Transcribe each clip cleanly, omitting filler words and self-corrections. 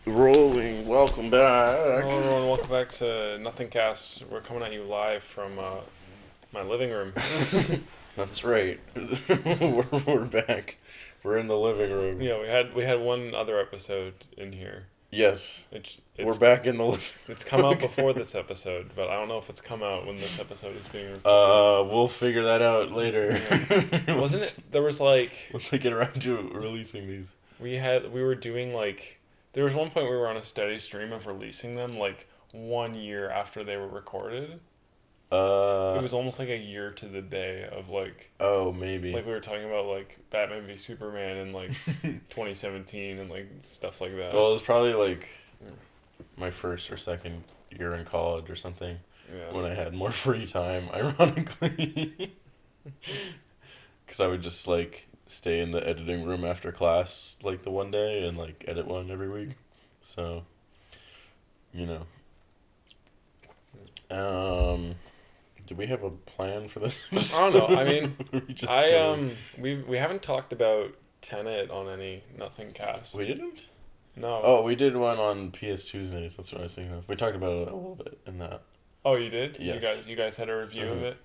Rolling. Welcome back. Hello everyone, welcome back to Nothing Cast. We're coming at you live from my living room. That's right. we're back. We're in the living room. Yeah, we had one other episode in here. Yes. It's We're back in the living It's come out before this episode, but I don't know if it's come out when this episode is being recorded. We'll figure that out later. Yeah. Wasn't it? There was like Once I get around to releasing these. we were doing like there was one point we were on a steady stream of releasing them like 1 year after they were recorded. It was almost like a year to the day of like. Oh, maybe. Like we were talking about like Batman v Superman in like 2017 and like stuff like that. Well, it was probably like my first or second year in college or something. Yeah. When I had more free time, ironically. Because I would just like stay in the editing room after class like the one day and like edit one every week. So, you know. Do we have a plan for this episode? I don't know. I mean, We we haven't talked about Tenet on any Nothing Cast. We didn't? No. Oh, we did one on PS Tuesdays. That's what I was thinking of. We talked about it a little bit in that. Oh, you did? Yes. You guys had a review of it?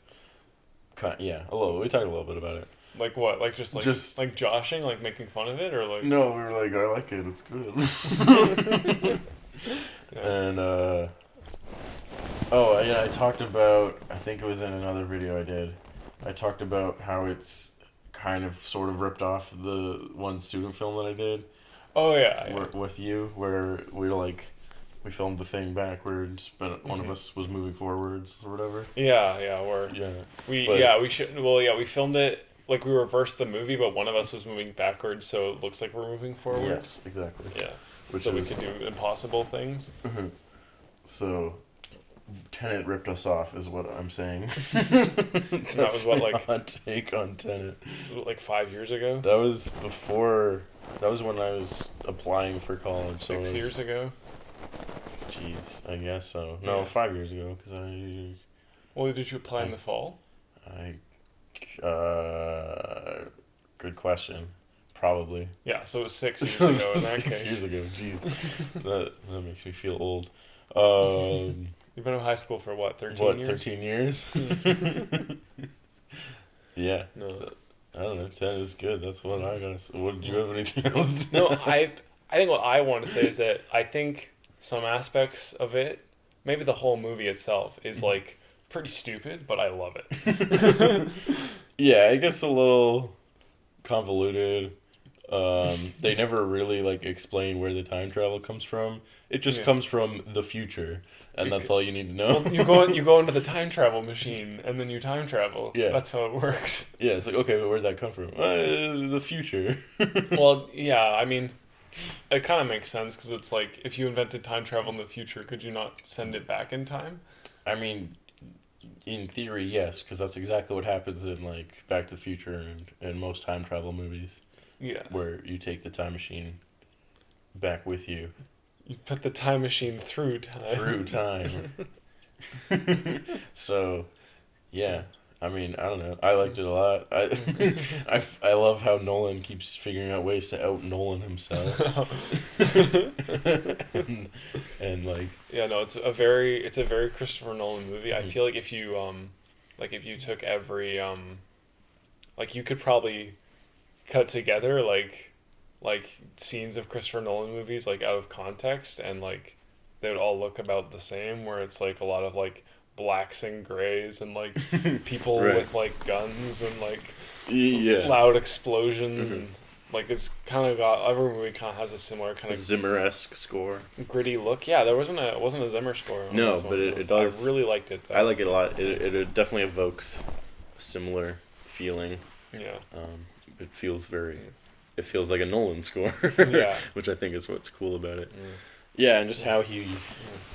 Yeah, a little. We talked a little bit about it. Like what? Like just like joshing, like making fun of it, or like? No, we were like, I like it. It's good. Yeah. And oh yeah, I talked about. I think it was in another video I did. I talked about how it's kind of sort of ripped off the one student film that I did. Oh yeah. With you, where we filmed the thing backwards, but one of us was moving forwards or whatever. Yeah. We filmed it like we reversed the movie, but one of us was moving backwards, so it looks like we're moving forwards. Yes, exactly. Yeah. Which we could do impossible things. So, Tenet ripped us off, is what I'm saying. That was what, like, hot take on Tenet. Like 5 years ago. That was before. That was when I was applying for college. 6 years ago. Jeez, I guess so. No, Yeah. 5 years ago, because I. Well, did you apply in the fall? Good question. Probably. Yeah, so it was 6 years ago in that 6 case. years ago, jeez. that makes me feel old. You've been in high school for what, 13 what, years? 13 years? Yeah. No. I don't know. 10 is good. That's what I gotta say. What, did you have anything else? No, I think what I want to say is that I think some aspects of it, maybe the whole movie itself, is like pretty stupid, but I love it. Yeah, I guess a little convoluted. They never really like explain where the time travel comes from. It just comes from the future, and that's all you need to know. Well, you go into the time travel machine, and then you time travel. Yeah. That's how it works. Yeah, it's like, okay, but where'd that come from? The future. Well, yeah, I mean, it kind of makes sense, because it's like, if you invented time travel in the future, could you not send it back in time? I mean, in theory, yes, because that's exactly what happens in like Back to the Future and most time travel movies. Yeah. Where you take the time machine back with you. You put the time machine through time. Through time. So, yeah. I mean, I don't know. I liked it a lot. I love how Nolan keeps figuring out ways to out Nolan himself. and like. Yeah, no, it's a very Christopher Nolan movie. I feel like if you took every like you could probably cut together like scenes of Christopher Nolan movies like out of context, and like they would all look about the same, where it's like a lot of like blacks and grays and like people Right. with like guns and like Yeah. loud explosions. Mhm. And like it's kind of got, every movie kind of has a similar kind of Zimmer-esque score. gritty look. Yeah, it wasn't a Zimmer score on No, this but one, it does. I really liked it though. I like it a lot. It definitely evokes a similar feeling. Yeah. It feels very. It feels like a Nolan score. Yeah. Which I think is what's cool about it. Mm. Yeah, and just how he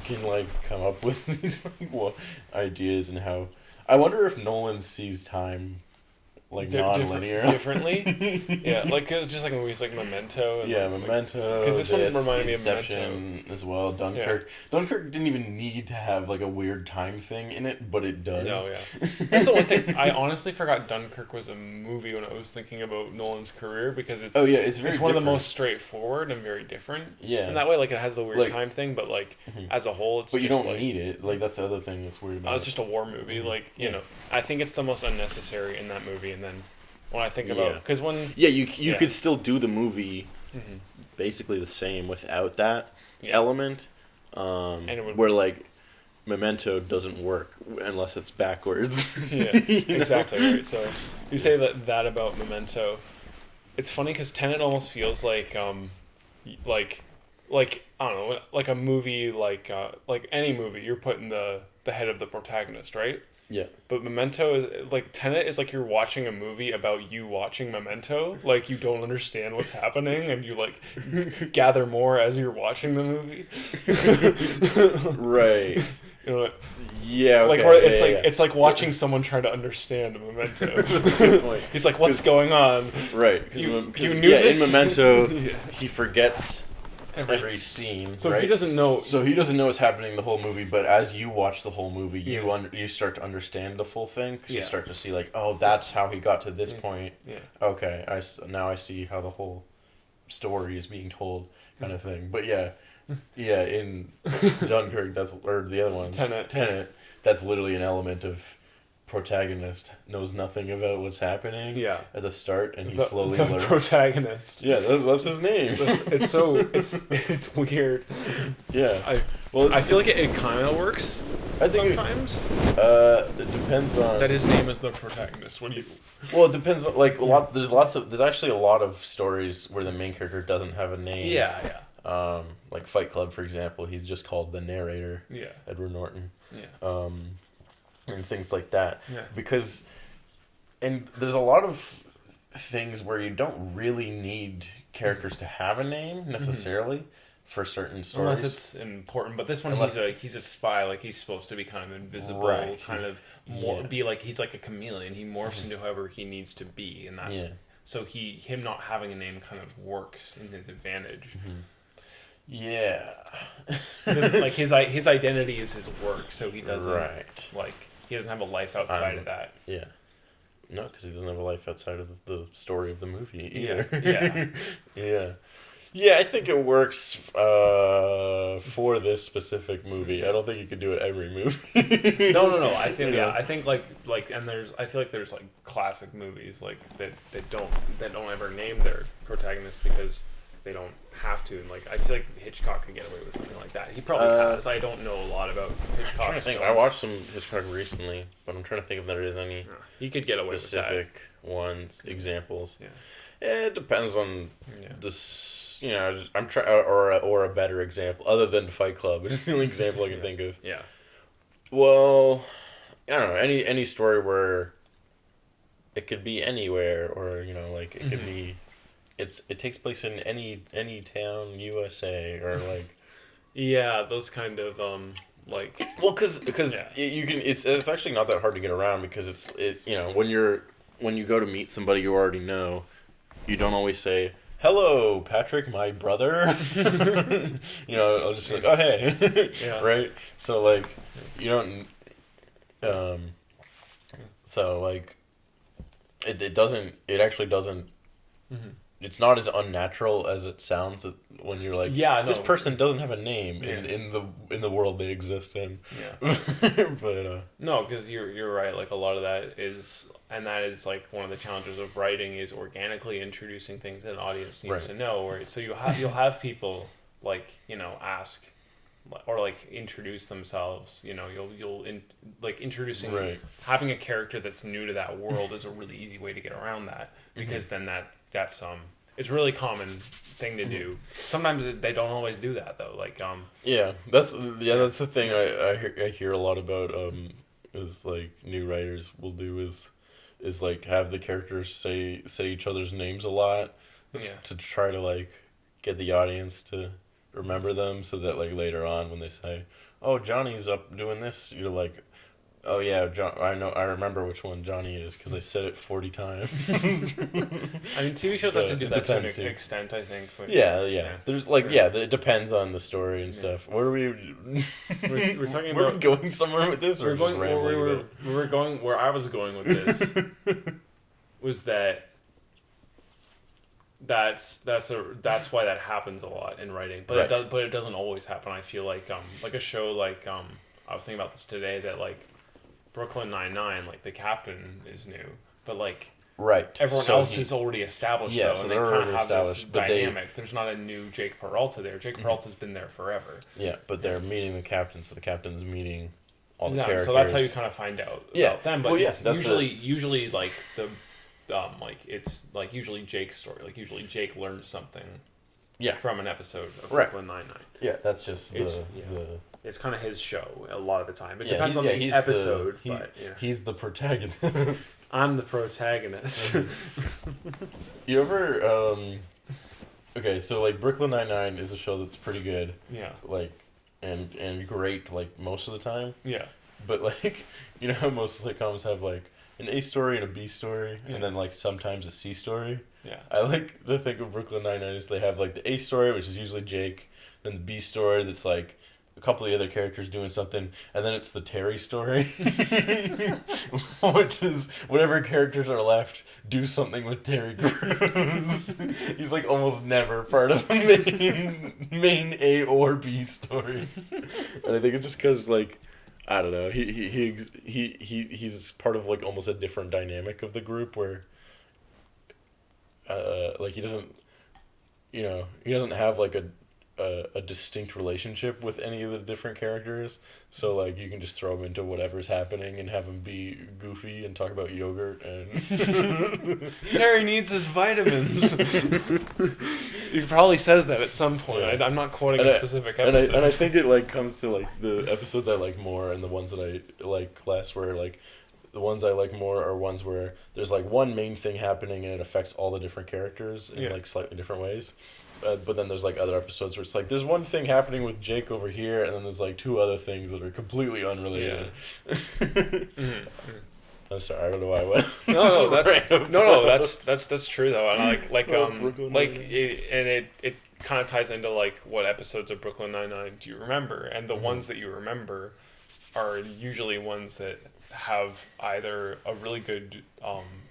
can like come up with these like ideas, and how I wonder if Nolan sees time like non-linear. differently. Yeah, like cause just like movies like Memento. And Yeah, like, Memento. Because this one reminded me of Inception Memento as well. Dunkirk. Yeah. Dunkirk didn't even need to have like a weird time thing in it, but it does. No, yeah. That's the one thing. I honestly forgot Dunkirk was a movie when I was thinking about Nolan's career because it's it's very it's one of the different. most straightforward and very different. Yeah. In that way, like it has the weird Like- time thing, but like Mhm. as a whole, it's But you just don't like need it. Like that's the other thing that's weird about it's just a war movie. Mhm. Like you Yeah. know, I think it's the most unnecessary in that movie. And then when I think about Yeah. because when Yeah, you Yeah. could still do the movie Mhm. basically the same without that Yeah. element. And it would- where like Memento doesn't work unless it's backwards. Yeah, You know? exactly right. So you say that about Memento. It's funny because Tenet almost feels like I don't know, like a movie, like any movie. You're putting the head of the protagonist, right? Yeah. But Memento is like Tenet is like you're watching a movie about you watching Memento. Like you don't understand what's happening, and you like gather more as you're watching the movie. Right. You know, Yeah. Okay. like where it's yeah, like yeah. it's like watching someone try to understand a Memento. Good point. He's like, "What's 'Cause- going on?" Right. You Because knew this? in Memento, Yeah. he forgets Every- every scene. So right? he doesn't know. So he doesn't know what's happening the whole movie, but as you watch the whole movie, Yeah. you start to understand the full thing because you Yeah. start to see like, oh, that's how he got to this Yeah. point. Yeah. Okay, now I see how the whole story is being told, kind of thing. But yeah, in Dunkirk, or the other one, Tenet. that's literally an element of protagonist knows nothing about what's happening. Yeah. At the start, and he The- slowly the learns. protagonist. Yeah, that's his name. It's it's weird. Yeah. I feel like it kind of works I think sometimes. it depends on. That his name is the protagonist. What do you? Well, it depends. Like there's actually a lot of stories where the main character doesn't have a name. Yeah. Like Fight Club, for example, he's just called the narrator, Yeah. Edward Norton. Yeah. And things like that. Yeah. Because, and there's a lot of things where you don't really need characters to have a name necessarily for certain stories. Unless it's important, but this one Unless- he's a spy. Like he's supposed to be kind of invisible, Right. kind of be like he's like a chameleon. He morphs into whoever he needs to be, and that's Yeah. so him not having a name kind of works in his advantage. Yeah. He doesn't- like his identity is his work, so he doesn't Right. like he doesn't have a life outside of that. Yeah. No, because he doesn't have a life outside of the story of the movie either. Yeah. Yeah. Yeah, I think it works for this specific movie. I don't think you could do it every movie. No. I think You know? I think like and I feel like there's like classic movies like that don't ever name their protagonists because they don't have to, and like I feel like Hitchcock could get away with something like that. He probably has. I don't know a lot about Hitchcock. I'm trying to think. I watched some Hitchcock recently, but I'm trying to think if there is any He could get away with that. specific ones, examples. Yeah. It depends on Yeah. this. You know, I'm trying, or a better example other than Fight Club, which is the only example I can think of. Yeah. Well, I don't know, any story where it could be anywhere, or you know, like it could be, it takes place in any town, USA, or like. Yeah, those kind of like. Well, because Yeah. you can, it's actually not that hard to get around because it's you know when you go to meet somebody you already know, you don't always say, "Hello, Patrick, my brother." You know, I'll just be like, "Oh, hey," Yeah. right? So like, you don't, so like, it actually doesn't. Mhm. It's not as unnatural as it sounds when you're like, Yeah, this no. person doesn't have a name Yeah. in the world they exist in. Yeah. But No, because you're right. Like a lot of that is, and that is like one of the challenges of writing is organically introducing things that an audience needs Right. to know. Right. So you'll have people like ask, or like introduce themselves. Like introducing Right. having a character that's new to that world is a really easy way to get around that because then that's it's a really common thing to do. Sometimes they don't always do that though. Like that's the thing I hear a lot about is like new writers will do is like have the characters say each other's names a lot to try to like get the audience to remember them so that like later on when they say, "Oh, Johnny's up doing this," you're like, Oh yeah, John. I know. I remember which one Johnny is because I said it 40 times. I mean, TV shows have to do It that to an depends, too. extent, I think. But Yeah. There's like Yeah. it depends on the story and Yeah. stuff. Where are we? We're talking We're about. going somewhere with this, or We're just going. rambling We were going where I was going with this was that. That's why that happens a lot in writing, but Right. it doesn't always happen. I feel like a show like I was thinking about this today that like Brooklyn Nine-Nine, like the captain is new, but like Right. everyone else is already established. Yeah, though, so and they're they kind already of have established, this but dynamic. There's not a new Jake Peralta there. Jake Peralta's been there forever. Yeah, but they're meeting the captain, so the captain's meeting all the Yeah, characters. so that's how you kind of find out about them. But Well, yeah, it's that's usually like the like it's like usually Jake's story. Like usually Jake learned something. Yeah. From an episode of Right. Brooklyn Nine-Nine. Yeah, that's just It's kind of his show a lot of the time. It Yeah, depends on the episode, but yeah. He's the protagonist. I'm the protagonist. You ever okay, so like Brooklyn Nine-Nine is a show that's pretty good, Yeah. like and great like most of the time, Yeah. but like you know how most sitcoms have like an A story and a B story, Yeah. and then like sometimes a C story. Yeah. I like to think of Brooklyn Nine-Nine is they have like the A story, which is usually Jake, then the B story that's like a couple of the other characters doing something, and then it's the Terry story, which is whatever characters are left do something with Terry Crews. He's like almost never part of the main A or B story, and I think it's just because like I don't know he's part of like almost a different dynamic of the group where like he doesn't have like a distinct relationship with any of the different characters, so like you can just throw him into whatever's happening and have him be goofy and talk about yogurt and Terry needs his vitamins. He probably says that at some point. Yeah. I'm not quoting a specific episode. and I think it like comes to like the episodes I like more and the ones that I like less, where like the ones I like more are ones where there's like one main thing happening and it affects all the different characters in like slightly different ways. But then there's like other episodes where it's like there's one thing happening with Jake over here, and then there's like two other things that are completely unrelated. I'm sorry, I don't know why I went. That's true though, and I it kind of ties into like what episodes of Brooklyn Nine-Nine do you remember, and the ones that you remember are usually ones that have either a really good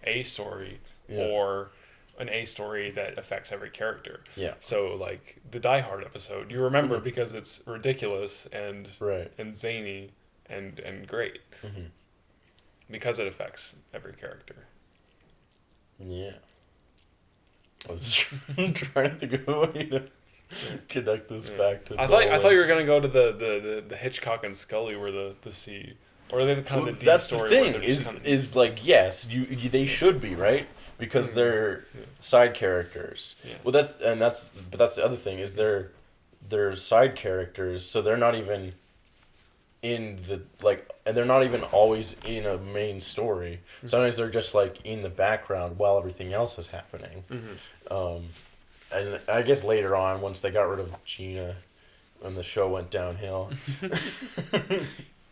A story or an A story that affects every character. Yeah. So like the Die Hard episode, you remember because it's ridiculous and zany and great. Because it affects every character. Yeah. I was trying to think of a way to connect this back to. I thought you were gonna go to the Hitchcock and Scully where the C, or they kind of the D story. That's the thing is like yes you they should be right because they're side characters. Yeah. Well that's the other thing is they're side characters, so they're not even in the and they're not even always in a main story. Sometimes they're just like in the background while everything else is happening. And I guess later on, once they got rid of Gina, and the show went downhill.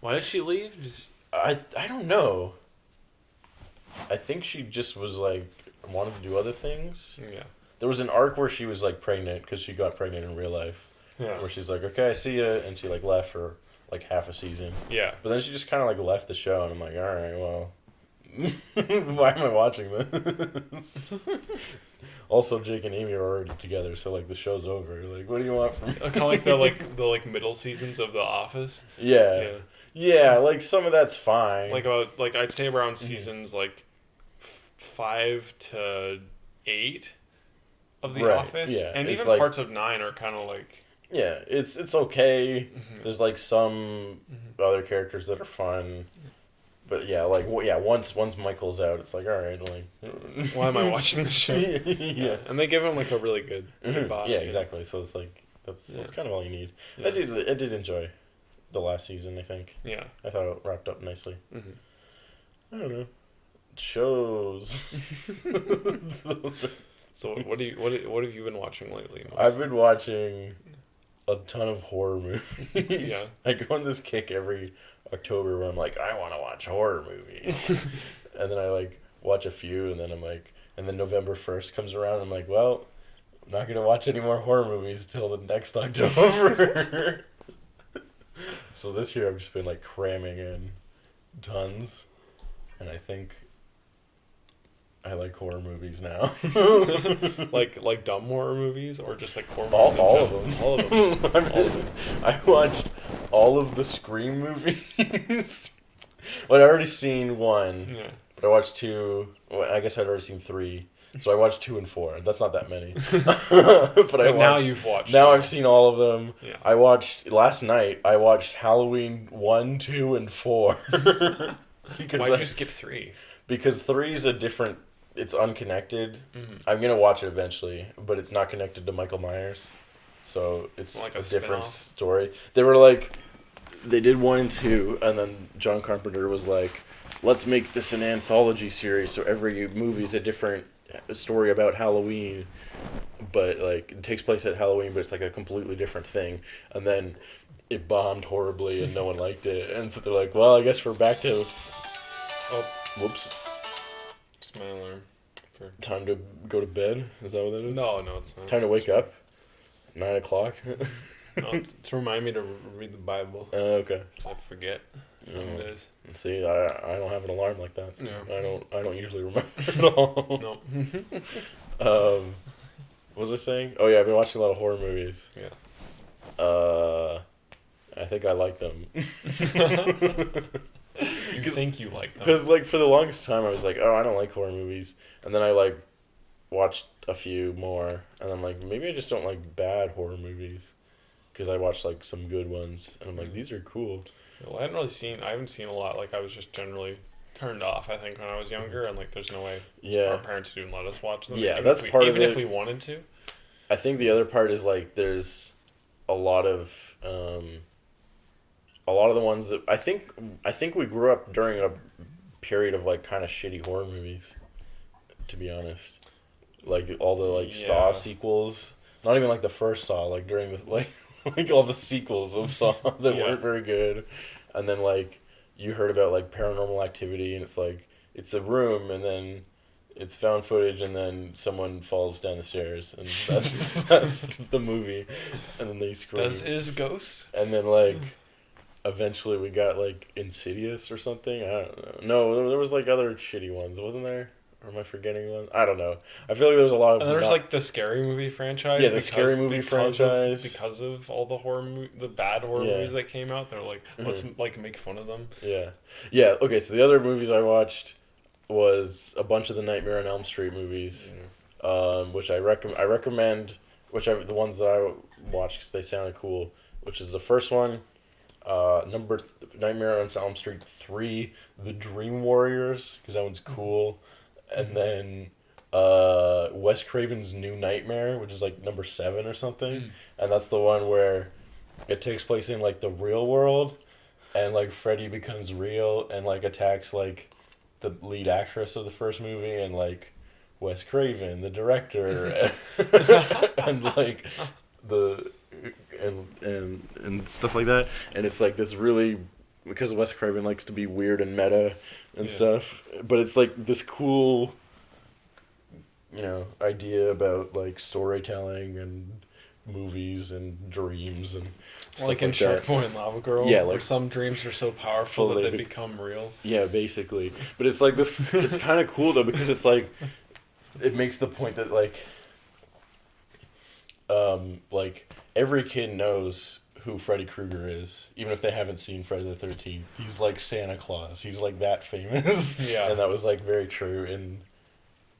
Why did she leave? I don't know. I think she just was like wanted to do other things. Yeah. There was an arc where she was like pregnant because she got pregnant in real life. Yeah. Where she's like, okay, I see ya, and she like left for like half a season. Yeah. But then she just kind of like left the show, and I'm like, all right, well, why am I watching this? Also, Jake and Amy are already together, so like the show's over. Like, what do you want from me? Kind of like the middle seasons of The Office. Yeah. Yeah, like some of that's fine. Like I'd say around seasons like 5 to 8 of The Office. Yeah. And even like, parts of 9 are kind of like. Yeah, it's okay. There's like some other characters that are fun. But yeah, once Michael's out, it's like, all right, like why am I watching this show? Yeah. And they give him like a really good body. Yeah, exactly. So it's like that's kind of all you need. Yeah. I did enjoy the last season, I think. Yeah. I thought it wrapped up nicely. I don't know. Shows. So what have you been watching lately? I've been watching a ton of horror movies. Yeah. I go on this kick every October where I'm like, I want to watch horror movies. And then I like watch a few, and then I'm like, and then November 1st comes around, and I'm like, well, I'm not going to watch any more horror movies till the next October. So this year I've just been like cramming in tons, and I think I like horror movies now. like dumb horror movies, or just like horror movies? All of them. All of them. All of them. I watched all of the Scream movies. Well, I'd already seen one, Yeah. but I watched two. Well, I guess I'd already seen three. So I watched 2 and 4. That's not that many. But now you've watched. Now I've seen all of them. Yeah. I watched last night. I watched Halloween 1, 2, and 4. Why'd you skip 3? Because 3 is a different. It's unconnected. Mm-hmm. I'm gonna watch it eventually, but it's not connected to Michael Myers, so it's Like a a different spin-off? story. They were like, they did 1 and 2, and then John Carpenter was like, let's make this an anthology series, so every movie is a different story about Halloween, but like it takes place at Halloween, but it's like a completely different thing. And then it bombed horribly, and no one liked it, and so they're like, well, I guess we're back to. Oh, Whoops. it's my alarm. For... Time to go to bed? Is that what that is? No, it's not. Time to wake up? 9 o'clock? No, to remind me to read the Bible. Okay. Because I forget some days. See, I don't have an alarm like that. So Yeah. I don't usually remember at all. No. What was I saying? Oh yeah, I've been watching a lot of horror movies. Yeah. I think I like them. You think you like them. Because like for the longest time I was like, oh, I don't like horror movies, and then I like watched a few more, and I'm like, maybe I just don't like bad horror movies, because I watched like some good ones, and I'm like, these are cool. Well, I haven't seen a lot. Like, I was just generally turned off, I think, when I was younger, and like there's no way our parents didn't let us watch them. Yeah, even that's part of it. Even if we wanted to. I think the other part is like there's a lot of the ones that I think we grew up during a period of like kind of shitty horror movies, to be honest. Like all the like Saw sequels, not even like the first Saw, like during the like all the sequels of Saw that weren't very good. And then like you heard about like Paranormal Activity, and it's like it's a room, and then it's found footage, and then someone falls down the stairs, and that's the movie, and then they scream. Does is Ghost? And then like eventually we got like Insidious or something. I don't know. No, there was like other shitty ones, wasn't there? Or am I forgetting one? I don't know. I feel like there was a lot of. And there's like the Scary Movie franchise. Yeah, the Scary Movie franchise. Because of all the bad horror movies that came out, they're like, let's like make fun of them. Yeah, yeah. Okay, so the other movies I watched was a bunch of the Nightmare on Elm Street movies, which I recommend. The ones that I watched because they sounded cool. Which is the first one, Nightmare on Elm Street 3, The Dream Warriors, because that one's cool. And then Wes Craven's New Nightmare, which is like number 7 or something. And that's the one where it takes place in like the real world, and like Freddy becomes real and like attacks like the lead actress of the first movie, and like Wes Craven, the director, and like the and stuff like that. And it's like this really, because Wes Craven likes to be weird and meta and stuff, but it's like this cool, idea about like storytelling and movies and dreams and stuff like in Shark Boy and Lava Girl, where some dreams are so powerful that they become real. Yeah, basically. But it's like this. It's kind of cool though, because it's like it makes the point that like every kid knows who Freddy Krueger is, even if they haven't seen Friday the 13th. He's like Santa Claus. He's like that famous. Yeah. And that was like very true in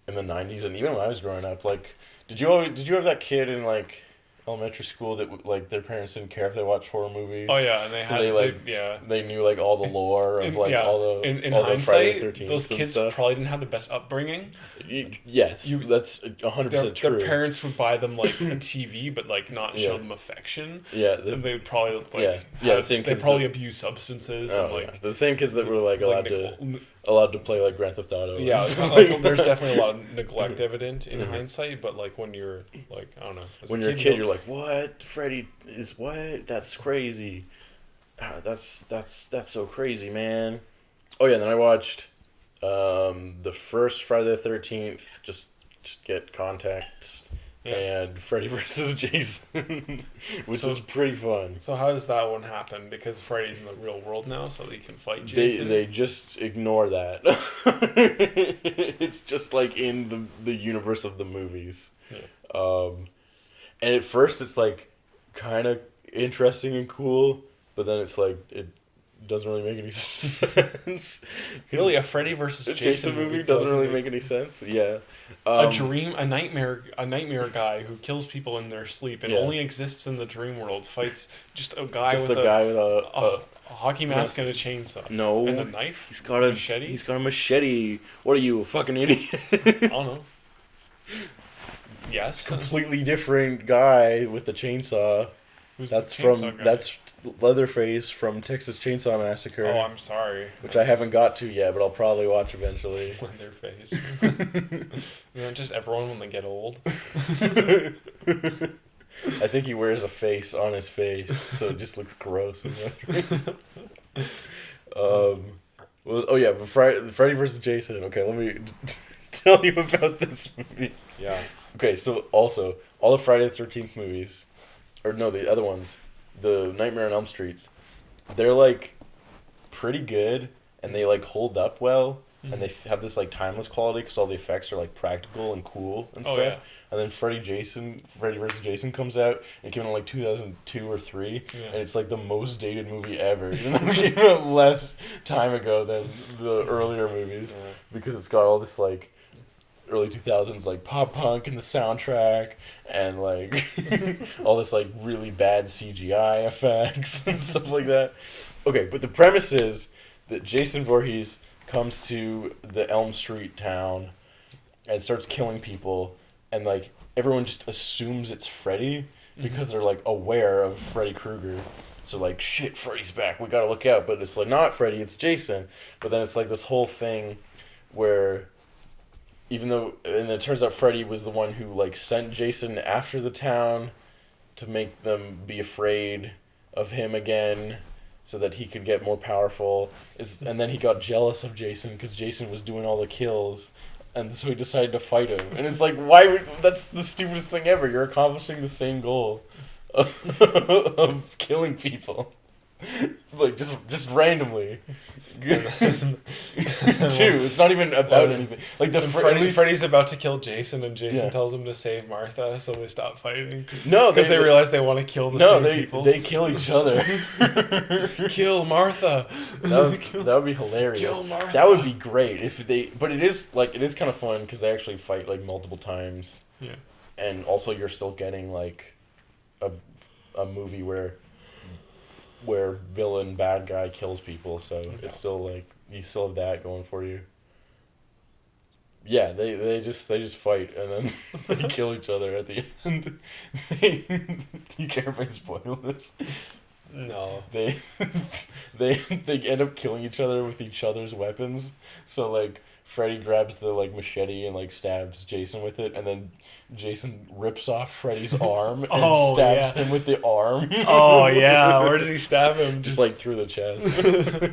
the 90s, and even when I was growing up. Like, did you have that kid in like elementary school that like their parents didn't care if they watched horror movies? Oh yeah, and they knew like all the lore of all the in all hindsight, the 13th those kids probably didn't have the best upbringing. Yes, that's 100% true. Their parents would buy them like a TV, but like not show them affection. Yeah, and they would probably the same kids. They probably abuse substances. The same kids that were like allowed to play like Grand Theft Auto. Yeah, there's definitely a lot of neglect evident in hindsight, but like when you're like, I don't know, when you're a kid, you're like, what? Freddy is what? That's crazy. That's so crazy, man. Oh yeah, and then I watched the first Friday the 13th just to get context, Yeah. and Freddy versus Jason, which is pretty fun. So how does that one happen? Because Freddy's in the real world now, so he can fight They Jason. they just ignore that. It's just like in the universe of the movies. Yeah. And at first it's like kind of interesting and cool, but then it's like it doesn't really make any sense. Really, a Freddy versus The Jason movie doesn't really make any sense. Yeah. a nightmare guy who kills people in their sleep and Yeah. only exists in the dream world fights just a guy Just with a guy with a hockey mask and a chainsaw. No. And a knife. He's got a machete. He's got a machete. What are you, a fucking idiot? I don't know. Yes. Completely different guy with the chainsaw. Who's That's the chainsaw from guy? that's Leatherface from Texas Chainsaw Massacre. Oh, I'm sorry. Which I haven't got to yet, but I'll probably watch eventually. Leatherface. Just everyone when they get old. I think he wears a face on his face, so it just looks gross. But Freddy versus Jason. Okay, let me tell you about this movie. Yeah. Okay, so also all the Friday the 13th movies, or no, the other ones, the Nightmare on Elm Streets, they're like pretty good and they like hold up well. And they have this like timeless quality because all the effects are like practical and cool and stuff. Yeah. And then Freddy versus Jason comes out and it came out in like 2002 or 3, and it's like the most dated movie ever, even though it came out less time ago than the earlier movies, because it's got all this like early 2000s like pop punk in the soundtrack and like all this like really bad CGI effects and stuff like that. Okay, but the premise is that Jason Voorhees comes to the Elm Street town and starts killing people, and like everyone just assumes it's Freddy because they're like aware of Freddy Krueger. So like, shit, Freddy's back, we gotta look out. But it's like not Freddy, it's Jason. But then it's like this whole thing where and then it turns out Freddy was the one who like sent Jason after the town to make them be afraid of him again, so that he could get more powerful. And then he got jealous of Jason because Jason was doing all the kills, and so he decided to fight him. And it's like, that's the stupidest thing ever. You're accomplishing the same goal of killing people. Like, just randomly. Dude, it's not even about anything. Like, Freddy's about to kill Jason, and Jason Yeah. tells him to save Martha, so they stop fighting. No, because they realize they want to kill the same people. they kill each other. Kill Martha. That would be hilarious. Kill Martha. That would be great if they. But it is kind of fun because they actually fight like multiple times. Yeah. And also, you're still getting like a movie where villain bad guy kills people, so it's still like you still have that going for you. Yeah, they just fight and then they kill each other at the end. Do you care if I spoil this? No. They end up killing each other with each other's weapons. So like Freddy grabs the like machete and like stabs Jason with it, and then Jason rips off Freddy's arm and stabs him with the arm. Oh yeah, where does he stab him? Just like through the chest.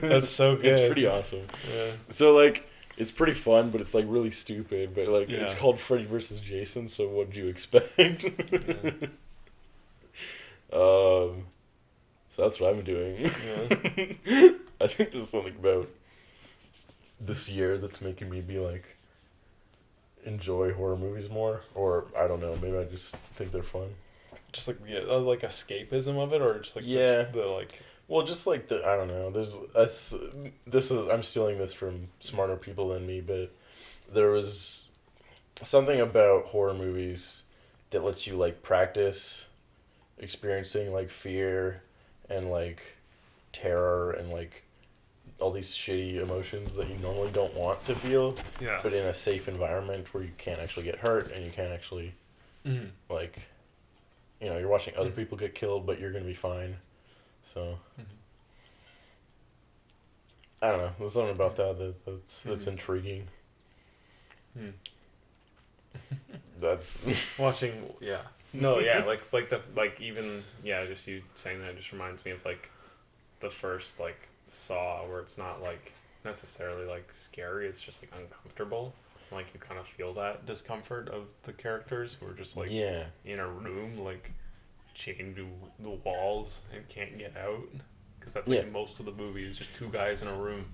That's so good. It's pretty awesome. Yeah. So like it's pretty fun, but it's like really stupid. But like Yeah. it's called Freddy versus Jason, so what'd you expect? So that's what I'm doing. Yeah. I think there's something about this year that's making me be like enjoy horror movies more, or I don't know, maybe I just think they're fun. Just like like escapism of it, or just like Yeah. the like. Well, just like I don't know. I'm stealing this from smarter people than me, but there was something about horror movies that lets you like practice experiencing like fear and like terror and like all these shitty emotions that you normally don't want to feel, Yeah. but in a safe environment where you can't actually get hurt and you can't actually like, you're watching other people get killed, but you're gonna be fine. So I don't know. There's something about that's intriguing. That's Watching, yeah. No, yeah, like even just you saying that just reminds me of like the first like Saw, where it's not like necessarily like scary. It's just like uncomfortable. Like you kind of feel that discomfort of the characters who are just like Yeah. in a room, like chained to the walls and can't get out. Because that's like Yeah. most of the movie is just two guys in a room.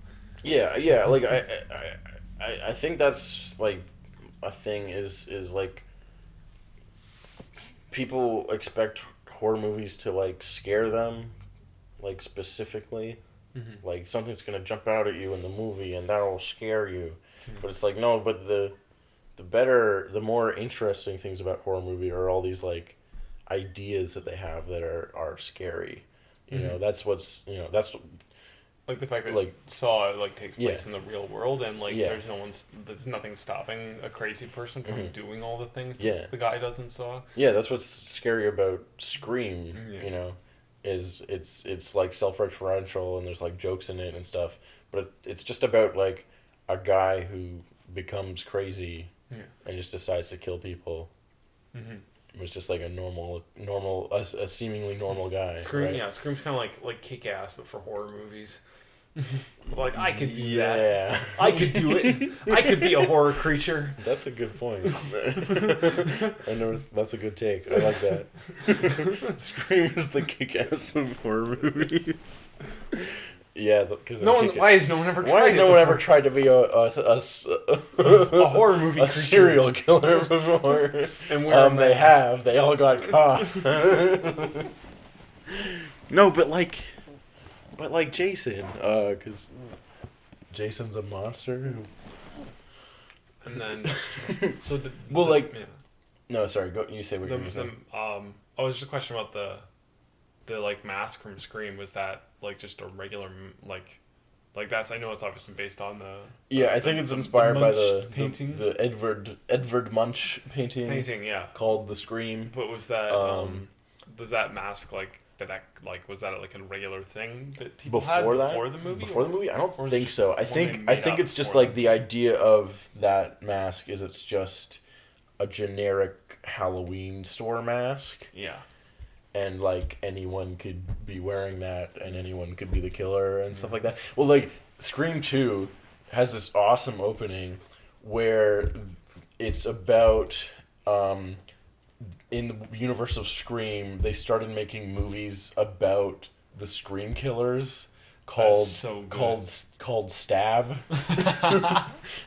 Yeah. Like I think that's like a thing is like people expect horror movies to like scare them, like specifically. Mm-hmm. Like something's gonna jump out at you in the movie and that'll scare you. Mm-hmm. But it's like no, but the more interesting things about horror movie are all these like ideas that they have that are scary. You know, that's Like the fact that like Saw like takes Yeah. place in the real world, and like Yeah. there's nothing stopping a crazy person from Mhm. doing all the things Yeah. that the guy does in Saw. Yeah, that's what's scary about Scream, Yeah. you know, is it's like self-referential and there's like jokes in it and stuff, but it's just about like a guy who becomes crazy Yeah. and just decides to kill people. Mm-hmm. It was just like a seemingly normal guy, Scream, right? yeah, Scream's kind of like Kick Ass, but for horror movies. Like I could do that. Yeah. I could do it. I could be a horror creature. That's a good point. That's a good take. I like that. Scream is the kick-ass of horror movies. Yeah, because Why has no one ever tried Why has it no one ever before? tried to be A horror movie a creature. serial killer before? And wear a They mask. have. They all got caught. No, but like Jason, because Jason's a monster. And then, so the Well, the- like- yeah. No, sorry. Go. You say what you're saying. Oh, it's just a question about the like mask from Scream. Was that like just a regular like that's, I know it's obviously based on the Yeah, I think it's inspired by Munch painting. the Edvard Munch painting yeah. called The Scream. But was that Um, was that mask like was that like a regular thing that people Before had that? before the movie? Before the movie? I don't or is it think just so. I one they think made it's up just for like them? the idea of that mask is it's just a generic Halloween store mask, Yeah. and like anyone could be wearing that and anyone could be the killer and stuff like that. Well, like Scream 2 has this awesome opening where it's about in the universe of Scream, they started making movies about the Scream killers called That's so good. called Stab.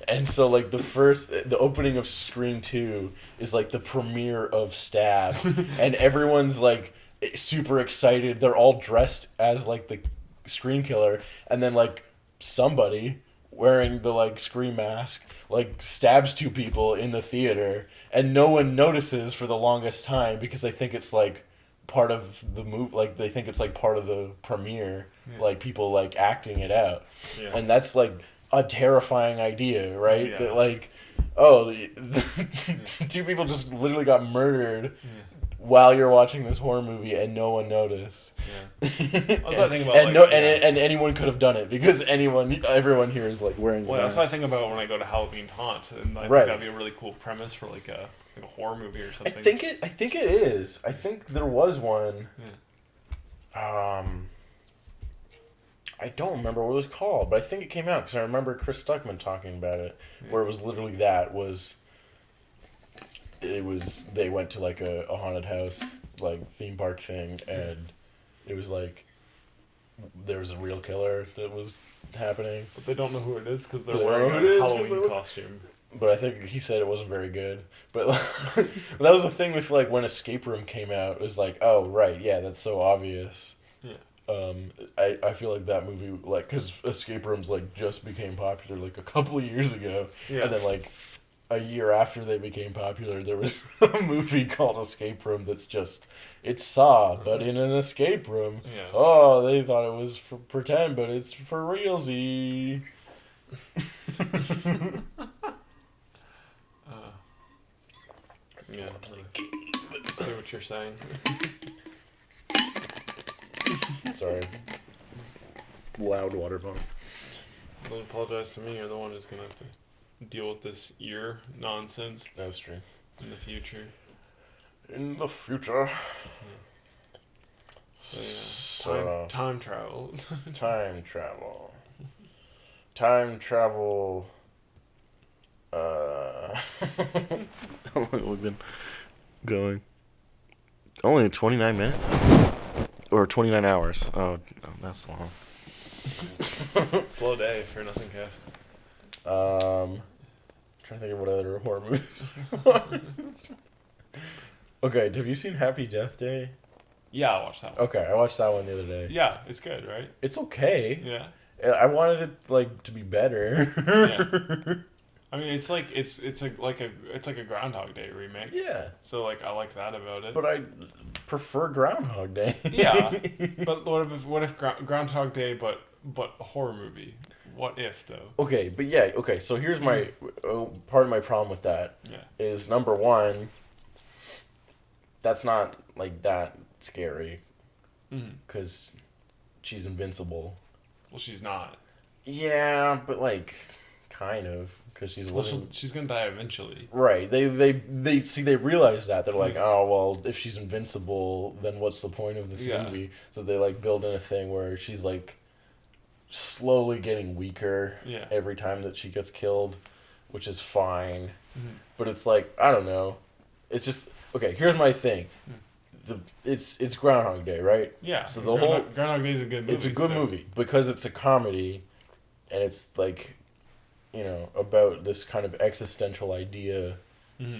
And so like the opening of Scream 2 is like the premiere of Stab, and everyone's like super excited. They're all dressed as like the Scream killer, and then like somebody wearing the like Scream mask like stabs two people in the theater, and no one notices for the longest time because they think it's like part of the movie, like they think it's like part of the premiere, Yeah. like people like acting it out. Yeah. And that's like a terrifying idea, right? Yeah. That like, oh, two people just literally got murdered Yeah. while you're watching this horror movie and no one noticed. Yeah. I was thinking about, and like, no, yeah. and anyone could have done it because everyone here is like wearing. Well, that's masks. what I think about when I go to Halloween Haunt, and I think Right. that'd be a really cool premise for like a horror movie or I something. think it is. I think there was one. Yeah. I don't remember what it was called, but I think it came out because I remember Chris Stuckman talking about it, Yeah. where it was literally that was. It was they went to like a haunted house like theme park thing, and it was like there was a real killer that was happening. But they don't know who it is because they're But they don't wearing know a who it is 'cause they Halloween look- costume. But I think he said it wasn't very good. But that was the thing with like when Escape Room came out. It was like, oh right, yeah, that's so obvious. Yeah. I feel like that movie, like, because Escape Rooms like just became popular like a couple of years ago, Yeah. and then like a year after they became popular, there was a movie called Escape Room that's just it's Saw but in an escape room. Yeah. Oh, they thought it was for pretend, but it's for realsy. Yeah. I see what you're saying. Sorry. Loud water pump. Don't apologize to me. You're the one who's gonna have to deal with this ear nonsense That's true. in the future. In the future. So yeah. Time travel. Time travel. Time travel. How long have we been going? Only 29 minutes? Or 29 hours. Oh, that's long. Slow day for Nothing Cast. Trying to think of what other horror movies. Okay, have you seen Happy Death Day? Yeah, I watched that one. Okay, I watched that one the other day. Yeah, it's good, right? It's okay. Yeah. I wanted it to be better. Yeah. I mean, it's like a Groundhog Day remake. Yeah. So I like that about it. But I prefer Groundhog Day. Yeah. But what if Groundhog Day but a horror movie? What if though? Okay, but yeah, okay. So here's my part of my problem with that. Yeah. Is number one. That's not that scary. Because she's invincible. Well, she's not. Yeah, but kind of. Because she's she's gonna die eventually. Right. They realize that. They're like, oh, well, if she's invincible, then what's the point of this movie? So they build in a thing where she's slowly getting weaker every time that she gets killed, which is fine. But it's I don't know. It's just, okay, here's my thing. It's Groundhog Day, right? Yeah. So Groundhog Day is a good movie. It's a good movie because it's a comedy, and it's about this kind of existential idea,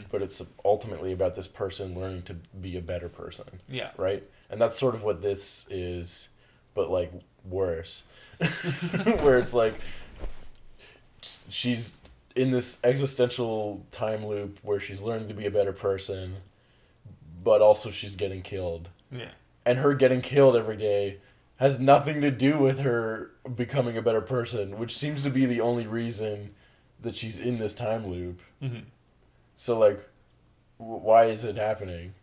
but it's ultimately about this person learning to be a better person. Yeah. Right? And that's sort of what this is, but worse. Where it's she's in this existential time loop where she's learning to be a better person, but also she's getting killed. Yeah. And her getting killed every day has nothing to do with her becoming a better person, which seems to be the only reason that she's in this time loop. So, why is it happening?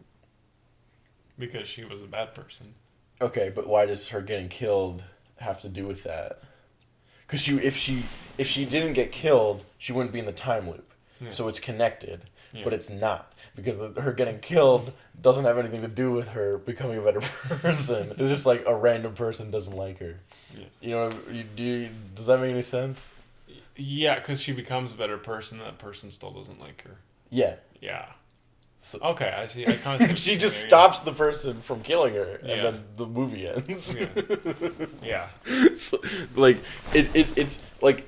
Because she was a bad person. Okay, but why does her getting killed have to do with that? Because if she didn't get killed, she wouldn't be in the time loop. Yeah. So it's connected, but it's not. Because her getting killed doesn't have anything to do with her becoming a better person. It's just a random person doesn't like her. Yeah. Does that make any sense? Yeah, because she becomes a better person, that person still doesn't like her. Yeah. Yeah. So, okay, I see. I kind of she just stops the person from killing her, and then the movie ends. Yeah. So, it's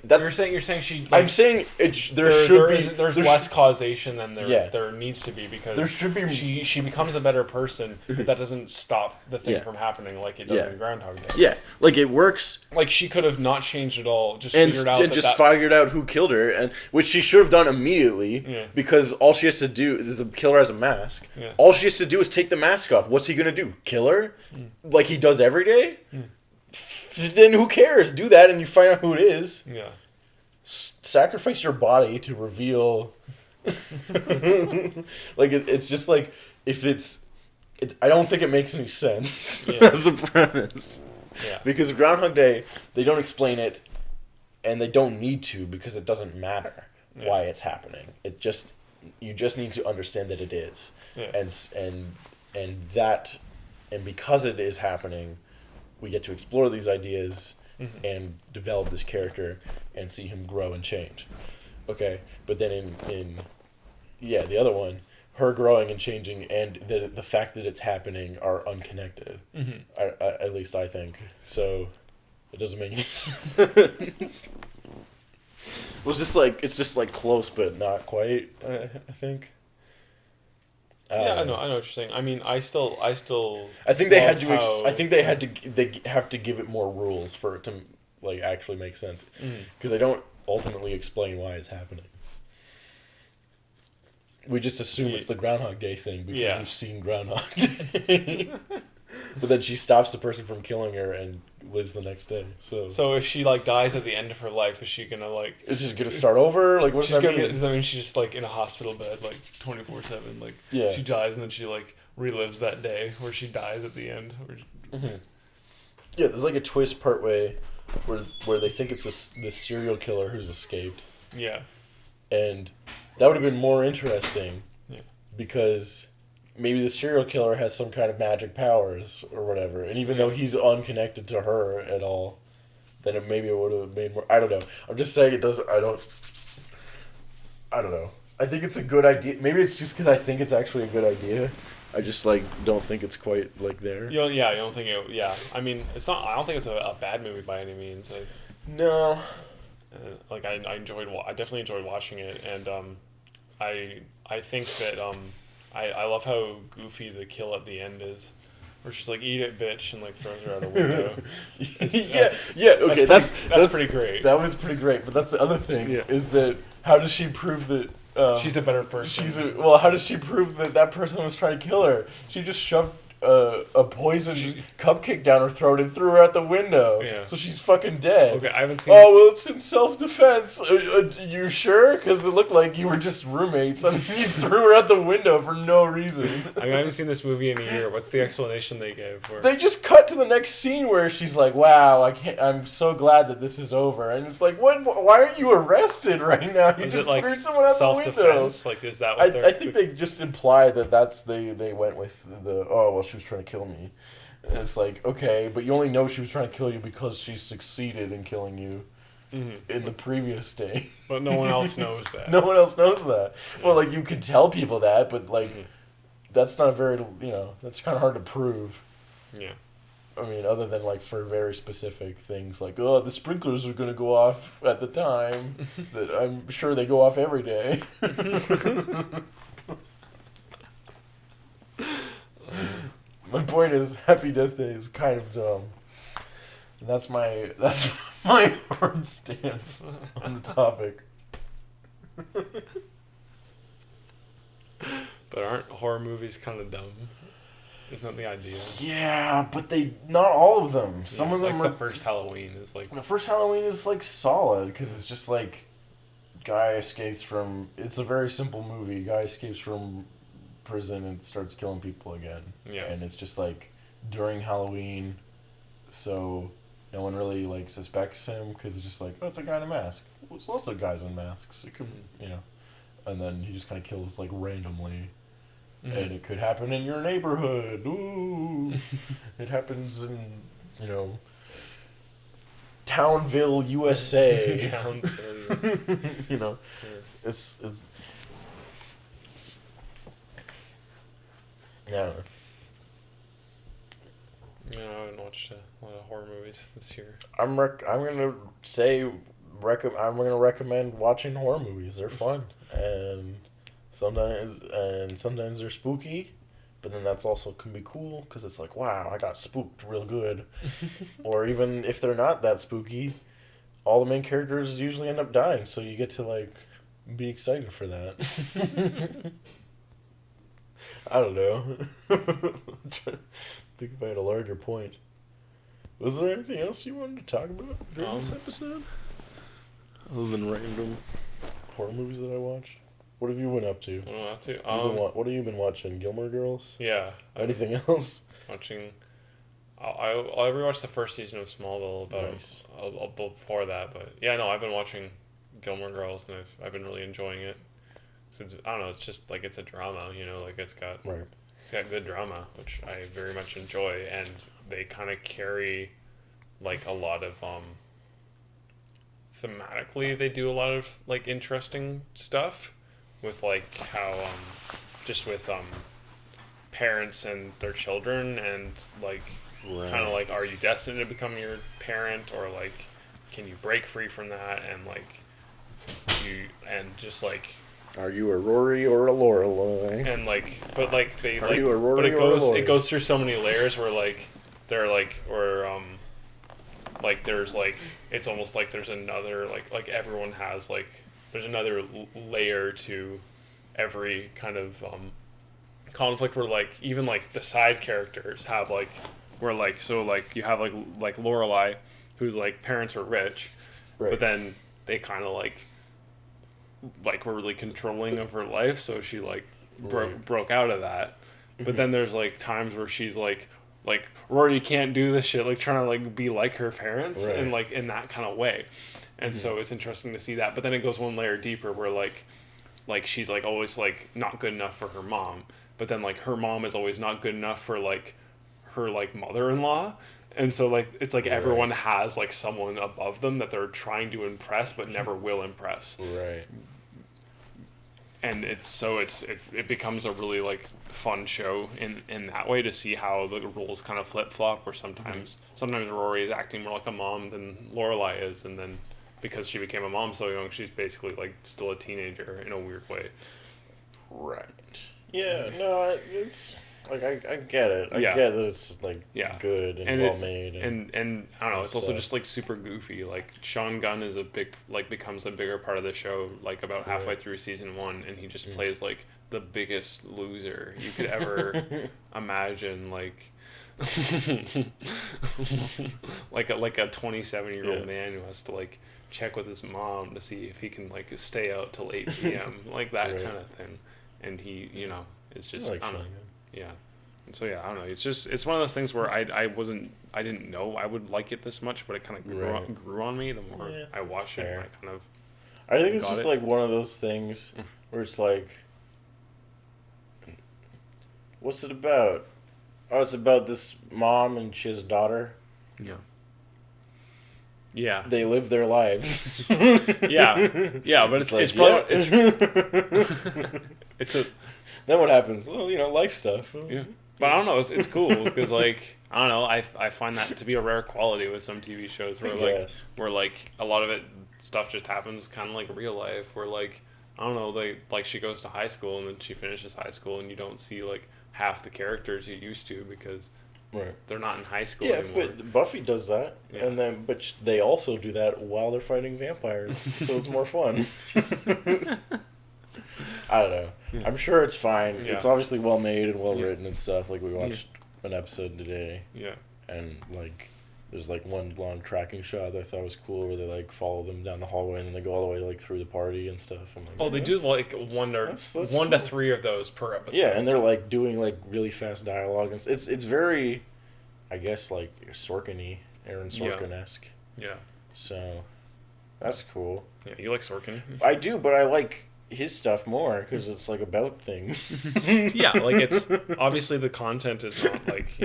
that's. You're saying she. I'm saying there's less causation than there needs to be because there should be. She becomes a better person, but that doesn't stop the thing from happening like it does in Groundhog Day. Yeah, it works. She could have not changed at all, figured out who killed her, and which she should have done immediately. Yeah. Because all she has to do is the killer has a mask. Yeah. All she has to do is take the mask off. What's he gonna do? Kill her? Like he does every day? Then who cares? Do that and you find out who it is. Yeah. Sacrifice your body to reveal. It's just if it's. I don't think it makes any sense as a premise. Yeah. Because Groundhog Day, they don't explain it, and they don't need to because it doesn't matter why it's happening. You just need to understand that it is, and because it is happening, we get to explore these ideas and develop this character and see him grow and change. Okay, but then in the other one, her growing and changing and the fact that it's happening are unconnected. At least I think so. It doesn't make any sense. It's just close but not quite. I think. I know what you're saying. I mean, I still. I think they had to. I think they had to. They have to give it more rules for it to actually make sense, because they don't ultimately explain why it's happening. We just assume it's the Groundhog Day thing because we've seen Groundhog Day. But then she stops the person from killing her and lives the next day. So if she dies at the end of her life, is she gonna Is she gonna start over? What does that mean? Does that mean she's just in a hospital bed 24/7? She dies and then she relives that day where she dies at the end. Yeah, there's a twist part way where they think it's this serial killer who's escaped. Yeah. And that would have been more interesting. Yeah. Because maybe the serial killer has some kind of magic powers or whatever, and even though he's unconnected to her at all, then maybe it would have made more. I don't know. I'm just saying it doesn't. I don't know. I think it's a good idea. Maybe it's just because I think it's actually a good idea. I just don't think it's quite there. You don't think it? Yeah, I mean, it's not. I don't think it's a bad movie by any means. No. I definitely enjoyed watching it, and I think that I love how goofy the kill at the end is, where she's like, "Eat it, bitch," and throws her out a window. Okay, that's pretty great. That was pretty great, but that's the other thing is that how does she prove that she's a better person? How does she prove that that person was trying to kill her? She just shoved a poisoned cupcake down her throat and threw her out the window. Yeah. So she's fucking dead. Okay, I haven't seen. Oh, well, it's in self-defense. You sure? Because it looked like you were just roommates and you threw her out the window for no reason. I haven't seen this movie in a year. What's the explanation they gave for it? They just cut to the next scene where she's like, "Wow, I'm so glad that this is over." And it's like, "What? Why aren't you arrested right now? You just threw someone out the window." Self-defense? Is that what I think they just imply that they went with she was trying to kill me. And it's like, okay, but you only know she was trying to kill you because she succeeded in killing you in the previous day. But no one else knows that. No one else knows that. Yeah. Well, you could tell people that, but that's not very, that's kind of hard to prove. Yeah. I mean, other than for very specific things the sprinklers are going to go off at the time that I'm sure they go off every day. My point is, Happy Death Day is kind of dumb. And that's my hard stance on the topic. But aren't horror movies kind of dumb? Isn't that the idea? Yeah, but not all of them. Some of them the first Halloween is the first Halloween is solid because it's just guy escapes from. It's a very simple movie. Guy escapes from prison and starts killing people again. Yeah. And it's just during Halloween, so no one really suspects him because it's just it's a guy in a mask. Well, there's also guys in masks. It could, and then he just kind of kills randomly. And it could happen in your neighborhood. Ooh. It happens in, Townville, USA. Townsville. It's yeah. No, I haven't watched a lot of horror movies this year. I'm gonna recommend watching horror movies. They're fun and sometimes they're spooky, but then that's also can be cool because it's wow, I got spooked real good. Or even if they're not that spooky, all the main characters usually end up dying, so you get to be excited for that. I don't know. I'm trying to think if I had a larger point. Was there anything else you wanted to talk about during this episode? Other than random horror movies that I watched? What have you been up to? What have you been watching? Gilmore Girls? Yeah. Anything else? Watching... I rewatched the first season of Smallville before that, but yeah, no, I've been watching Gilmore Girls and I've been really enjoying it. Since I don't know, it's just it's a drama, it's got good drama, which I very much enjoy, and they kind of carry a lot of thematically they do a lot of interesting stuff with how just with parents and their children and kind of are you destined to become your parent or can you break free from that and are you a Rory or a Lorelai? And but they are you a Rory but it or goes through so many layers where they're there's it's almost there's another everyone has there's another layer to every kind of conflict where even the side characters have where you have Lorelai whose parents are rich, but then they kind of were really controlling of her life, so she broke out of that. But then there's times where she's Rory, you can't do this shit, trying to be like her parents and in that kind of way. And so it's interesting to see that. But then it goes one layer deeper where she's always not good enough for her mom, but then like her mom is always not good enough for like her like mother-in-law. And so like it's like everyone has like someone above them that they're trying to impress but never will impress. Right. And it becomes a really like fun show in that way to see how the roles kind of flip flop. Where sometimes Rory is acting more like a mom than Lorelai is, and then because she became a mom so young, she's basically like still a teenager in a weird way. Right. Yeah. No, it's like I get it. I Yeah. get that it's like Yeah. good and well made. And I don't know. It's also just like super goofy. Like Sean Gunn is becomes a bigger part of the show like about halfway through season 1, and he just plays like the biggest loser you could ever imagine. Like like a 27-year-old man who has to like check with his mom to see if he can like stay out till 8 p.m. like that kind of thing. And he, it's just I don't know. Yeah. So yeah, I don't know. It's one of those things where I didn't know I would like it this much, but it kind of grew on me the more I watched it. And I kind of. I think it's just like one of those things where it's like, what's it about? Oh, it's about this mom and she has a daughter. Yeah. Yeah. They live their lives. Yeah, but it's probably it's a. Then what happens? Well, life stuff. Yeah. But I don't know. It's cool because like I don't know. I find that to be a rare quality with some TV shows where like a lot of it stuff just happens kind of like real life. Where like I don't know. Like she goes to high school and then she finishes high school and you don't see like half the characters you used to because they're not in high school anymore. Yeah, but Buffy does that, and but they also do that while they're fighting vampires, so it's more fun. I don't know. Yeah. I'm sure it's fine. Yeah. It's obviously well made and well written and stuff. Like we watched an episode today. Yeah. And like there's like one long tracking shot that I thought was cool where they like follow them down the hallway and then they go all the way like through the party and stuff. I'm like, they do like one to three of those per episode. Yeah, and they're like doing like really fast dialogue and it's very, I guess like Sorkin-y, Aaron Sorkin-esque. Yeah. So that's cool. Yeah, you like Sorkin? I do, but I like his stuff more because it's like about things. Yeah, like it's obviously the content is not like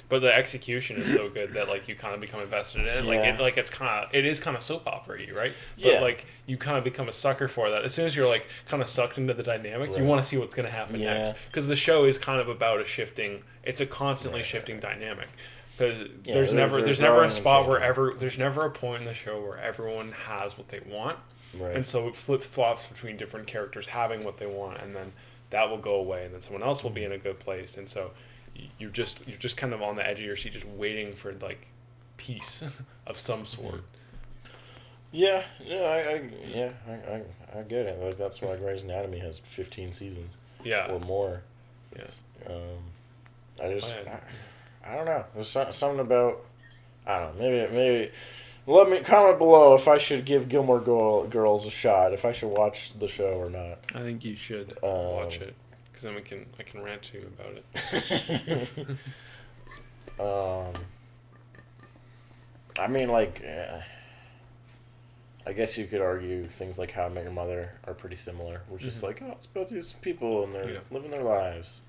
but the execution is so good that like you kind of become invested in it. Like it is kind of soap opera-y, right? But like you kind of become a sucker for that. As soon as you're like kind of sucked into the dynamic, you want to see what's going to happen next because the show is kind of about it's a constantly shifting dynamic. Because there's never a spot there's never a point in the show where everyone has what they want. Right. And so it flip-flops between different characters having what they want, and then that will go away, and then someone else will be in a good place, and so you're just kind of on the edge of your seat, just waiting for like peace of some sort. Yeah, I get it. Like that's why Grey's Anatomy has 15 seasons. Yeah. Or more. Yes. I don't know. There's something about I don't know. Maybe. Let me comment below if I should give Gilmore Girls a shot, if I should watch the show or not. I think you should watch it, because then I can rant to you about it. I mean, like, I guess you could argue things like How I Met Your Mother are pretty similar, which is like, it's about these people and they're living their lives.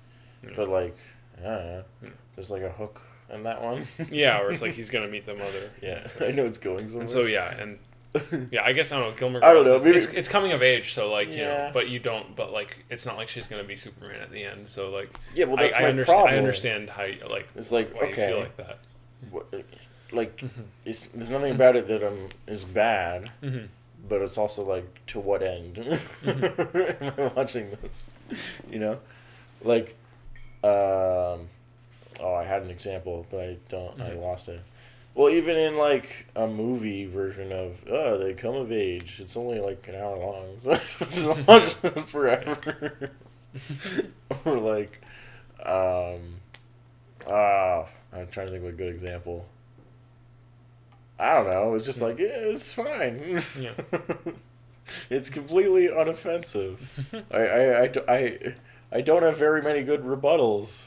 Yeah. But like, there's like a hook in that one. Yeah, or it's like he's gonna meet the mother. Yeah, I know it's going somewhere. And so I guess I don't know. Gilmore Girls. I don't know. It's coming of age, so like but you don't. But like, it's not like she's gonna be Superman at the end. So like, well, that's my problem. I understand how you, like. It's like why you feel like that. Like, there's nothing about it that is bad, but it's also like, to what end am I watching this? Like, I had an example, but I lost it. Well, even in, like, a movie version of, they come of age, it's only, like, an hour long, so it's watch forever. Or, like, I'm trying to think of a good example. I don't know, it's just like, it's fine. Yeah. It's completely unoffensive. I don't have very many good rebuttals.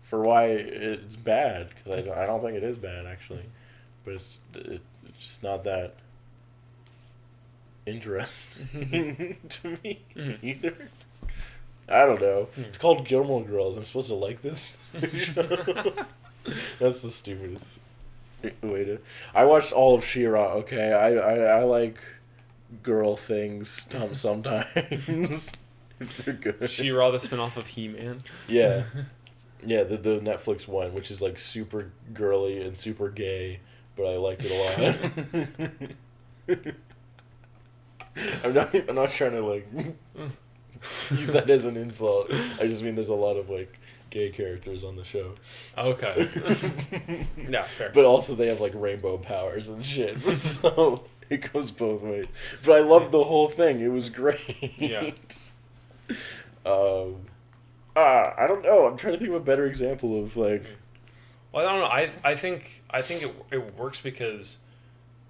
For why it's bad, because I don't think it is bad actually, but it's just not that interesting to me either. I don't know. It's called Gilmore Girls. I'm supposed to like this show. That's the stupidest way to. I watched all of She-Ra. Okay, I like girl things sometimes. If they're good. She-Ra, the spinoff of He-Man. Yeah, yeah. The Netflix one, which is like super girly and super gay, but I liked it a lot. I'm not trying to like use that as an insult. I just mean there's a lot of like gay characters on the show. Okay. Yeah, fair. But also they have like rainbow powers and shit. So it goes both ways. But I loved the whole thing. It was great. Yeah. I don't know. I'm trying to think of a better example of like. Well, I don't know. I think it works because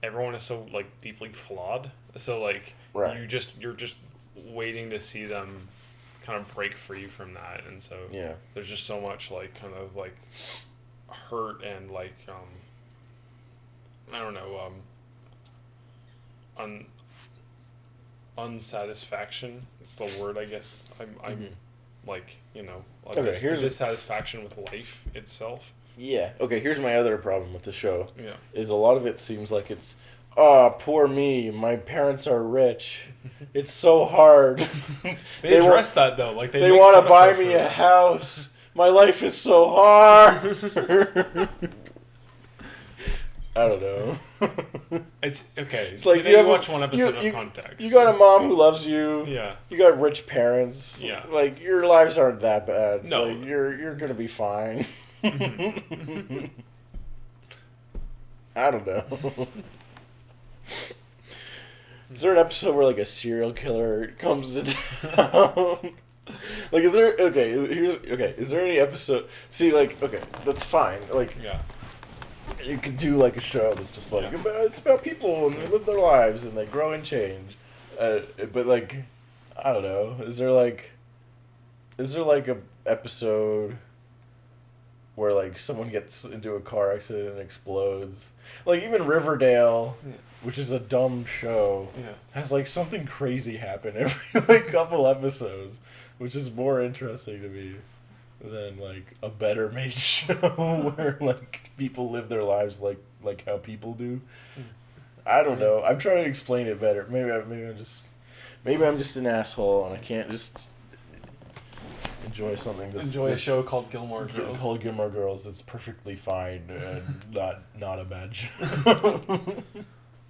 everyone is so like deeply flawed. So like Right. you're just waiting to see them kind of break free from that, and so Yeah. there's just so much like kind of like hurt and like I don't know unsatisfaction. It's the word, I guess. I'm like, Okay, here's dissatisfaction with life itself. Yeah. Okay, here's my other problem with the show. Yeah. Is a lot of it seems like it's, oh, poor me, my parents are rich. It's so hard. They address that though. Like they want to buy me a house. My life is so hard. I don't know. It's okay. It's like you watch one episode of Contact. You got a mom who loves you. Yeah. You got rich parents. Yeah. Like your lives aren't that bad. No. Like, you're gonna be fine. I don't know. Is there an episode where like a serial killer comes to town? Like, is there is there any episode? See, like, okay, that's fine. Like, Yeah. you could do like a show that's just like it's about people and they live their lives and they grow and change. But like, I don't know. Is there like a episode where like someone gets into a car accident and explodes? Like even Riverdale, which is a dumb show, has like something crazy happen every like couple episodes, which is more interesting to me than like a better made show where like people live their lives like how people do. I don't know. I'm trying to explain it better. Maybe I'm just an asshole and I can't just enjoy something that's a show called Gilmore Girls. Called Gilmore Girls. That's perfectly fine and not a bad show.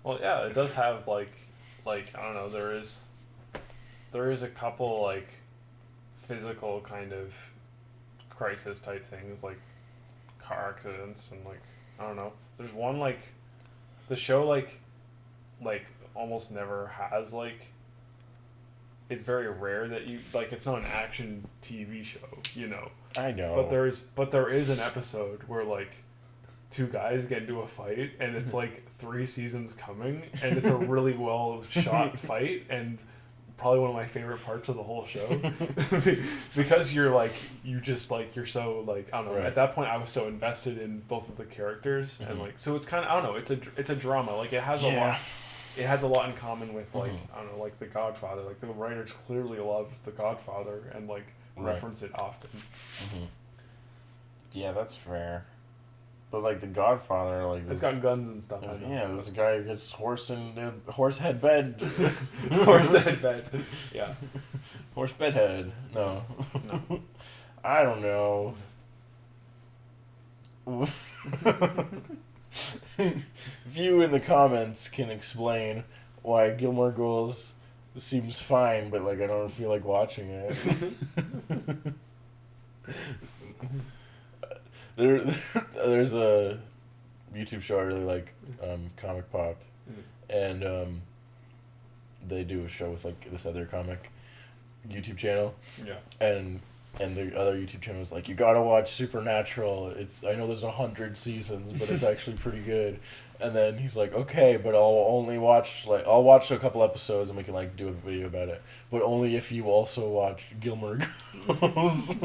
Well, yeah, it does have like I don't know. There is a couple like physical kind of crisis type things like car accidents and like I don't know. There's one like the show like almost never has like. It's very rare that you like. It's not an action TV show, I know. But there is an episode where like two guys get into a fight, and it's like 3 seasons coming, and it's a really well shot fight, and probably one of my favorite parts of the whole show, because you're so like I don't know. Right. At that point, I was so invested in both of the characters, and like so it's kind of I don't know. It's a drama. Like it has a lot. It has a lot in common with like I don't know, like The Godfather. Like the writers clearly loved The Godfather and like reference it often. Yeah, that's fair. But like The Godfather, like it's got guns and stuff. There's a guy who gets horse head bed. Horse head bed. Yeah. Horse bedhead. No. I don't know. If you in the comments can explain why Gilmore Girls seems fine, but like I don't feel like watching it. There's a YouTube show I really like, Comic Pop, and they do a show with like this other comic YouTube channel. Yeah. And the other YouTube channel is like, you gotta watch Supernatural. I know there's 100 seasons, but it's actually pretty good. And then he's like, okay, but I'll watch a couple episodes and we can like do a video about it. But only if you also watch Gilmore Girls.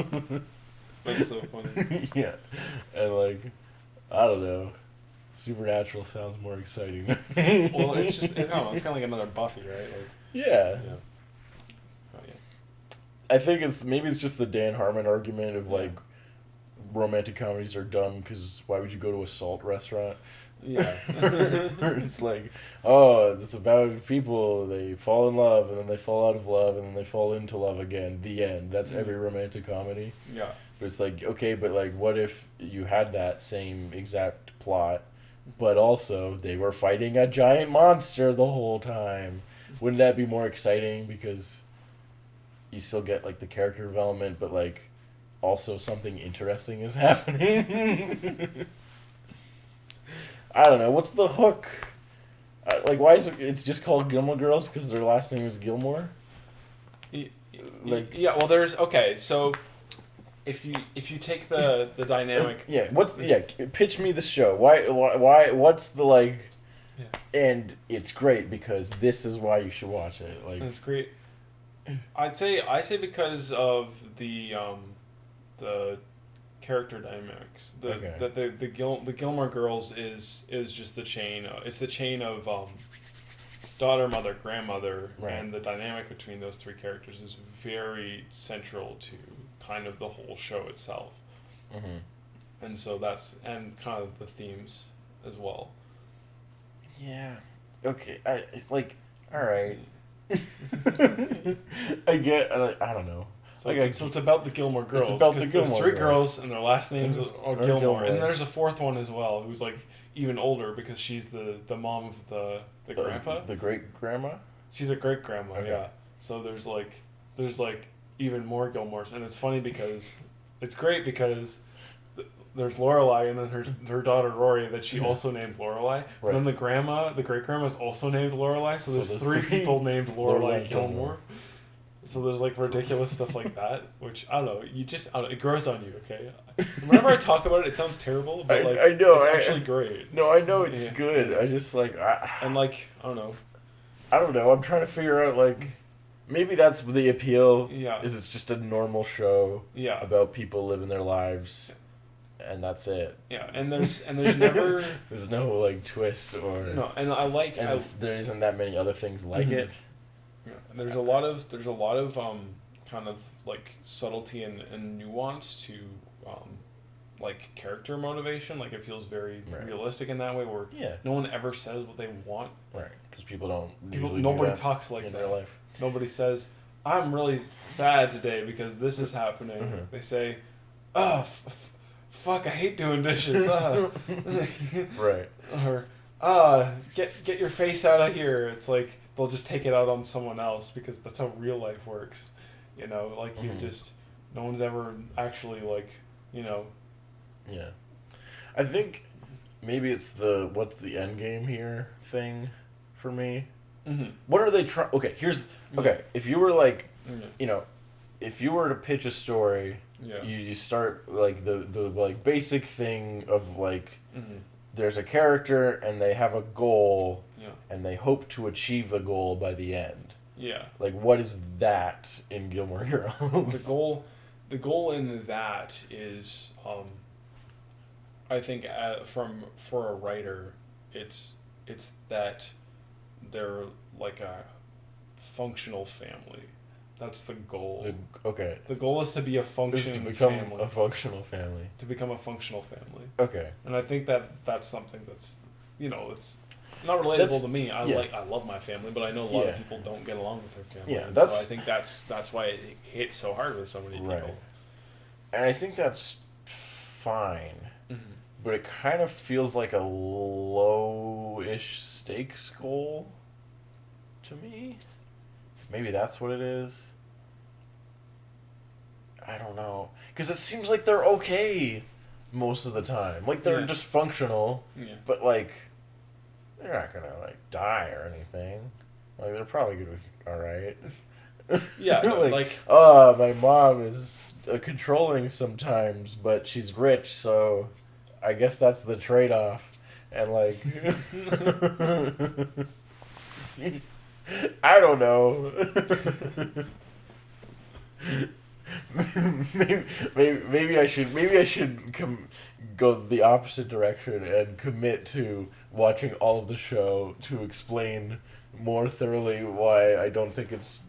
That's so funny. Yeah. And like, I don't know. Supernatural sounds more exciting. Well, it's just, it's kind of like another Buffy, right? Like, yeah. Oh, yeah. I think maybe it's just the Dan Harmon argument of Yeah. like romantic comedies are dumb because why would you go to a salt restaurant? Yeah. It's like, oh, it's about people, they fall in love and then they fall out of love and then they fall into love again. The end. That's every romantic comedy. Yeah. But it's like, okay, but like what if you had that same exact plot, but also they were fighting a giant monster the whole time? Wouldn't that be more exciting because you still get like the character development, but like also something interesting is happening? I don't know. What's the hook? Like, why is it's just called Gilmore Girls because their last name is Gilmore? Like, Yeah, well, there's okay. So if you take the dynamic, yeah. Pitch me the show. Why? What's the like? Yeah. And it's great because this is why you should watch it. Like, it's great. I say because of the character dynamics. The Gilmore Girls is just the chain. It's the chain of daughter, mother, grandmother, right. And the dynamic between those three characters is very central to kind of the whole show itself. Mm-hmm. And so that's and kind of the themes as well. Yeah. Okay. All right. I get. I don't know. So it's about the Gilmore Girls. It's about the Gilmore There's three Girls. girls, and their last names are Gilmore. And there's a fourth one as well, who's like even older because she's the mom of the grandpa. The great grandma. She's a great grandma, Okay. yeah. So there's even more Gilmores, and it's funny because it's great because there's Lorelai, and then her daughter Rory that she also named Lorelai. Right. And then the great grandma is also named Lorelai. So there's three people named Lorelai Gilmore. So there's like ridiculous stuff like that, which I don't know. It grows on you, okay? Whenever I talk about it, it sounds terrible, but like I know, it's actually great. No, I know it's good. I just like and like I don't know. I don't know. I'm trying to figure out like maybe that's the appeal. Yeah. Is it's just a normal show. Yeah. About people living their lives, and that's it. Yeah, and there's never there's no like twist or no, and I like and there isn't that many other things like it. Yeah, and there's a lot of kind of like subtlety and nuance to like character motivation. Like it feels very realistic in that way, where no one ever says what they want. Right, because people don't. Nobody talks like in that. Their life. Nobody says, "I'm really sad today because this is happening." Mm-hmm. They say, "Oh, fuck! I hate doing dishes." Right. Or get your face out of here. It's like they'll just take it out on someone else because that's how real life works. You know, like you just no one's ever actually like, you know. Yeah. I think maybe it's what's the end game here thing for me. Mm-hmm. What are they trying? Okay, if you were like, Yeah. you know, if you were to pitch a story, you start like the like basic thing of like there's a character and they have a goal and they hope to achieve the goal by the end. Yeah. Like what is that in Gilmore Girls? The goal in that is I think for a writer it's that they're like a functional family. That's the goal. The goal is to be a functioning family. A functional family. To become a functional family. Okay. And I think that's something that's, you know, it's not relatable to me. I love my family, but I know a lot of people don't get along with their family. Yeah, so I think that's why it hits so hard with so many people. And I think that's fine. Mm-hmm. But it kind of feels like a low-ish stakes goal to me. Maybe that's what it is. I don't know. Because it seems like they're okay most of the time. Like, they're just functional. Yeah. But, like, they're not going to, like, die or anything. Like, they're probably going to be alright. Yeah, like... my mom is controlling sometimes, but she's rich, so I guess that's the trade-off. And, like... I don't know. maybe I should go the opposite direction and commit to watching all of the show to explain more thoroughly why I don't think it's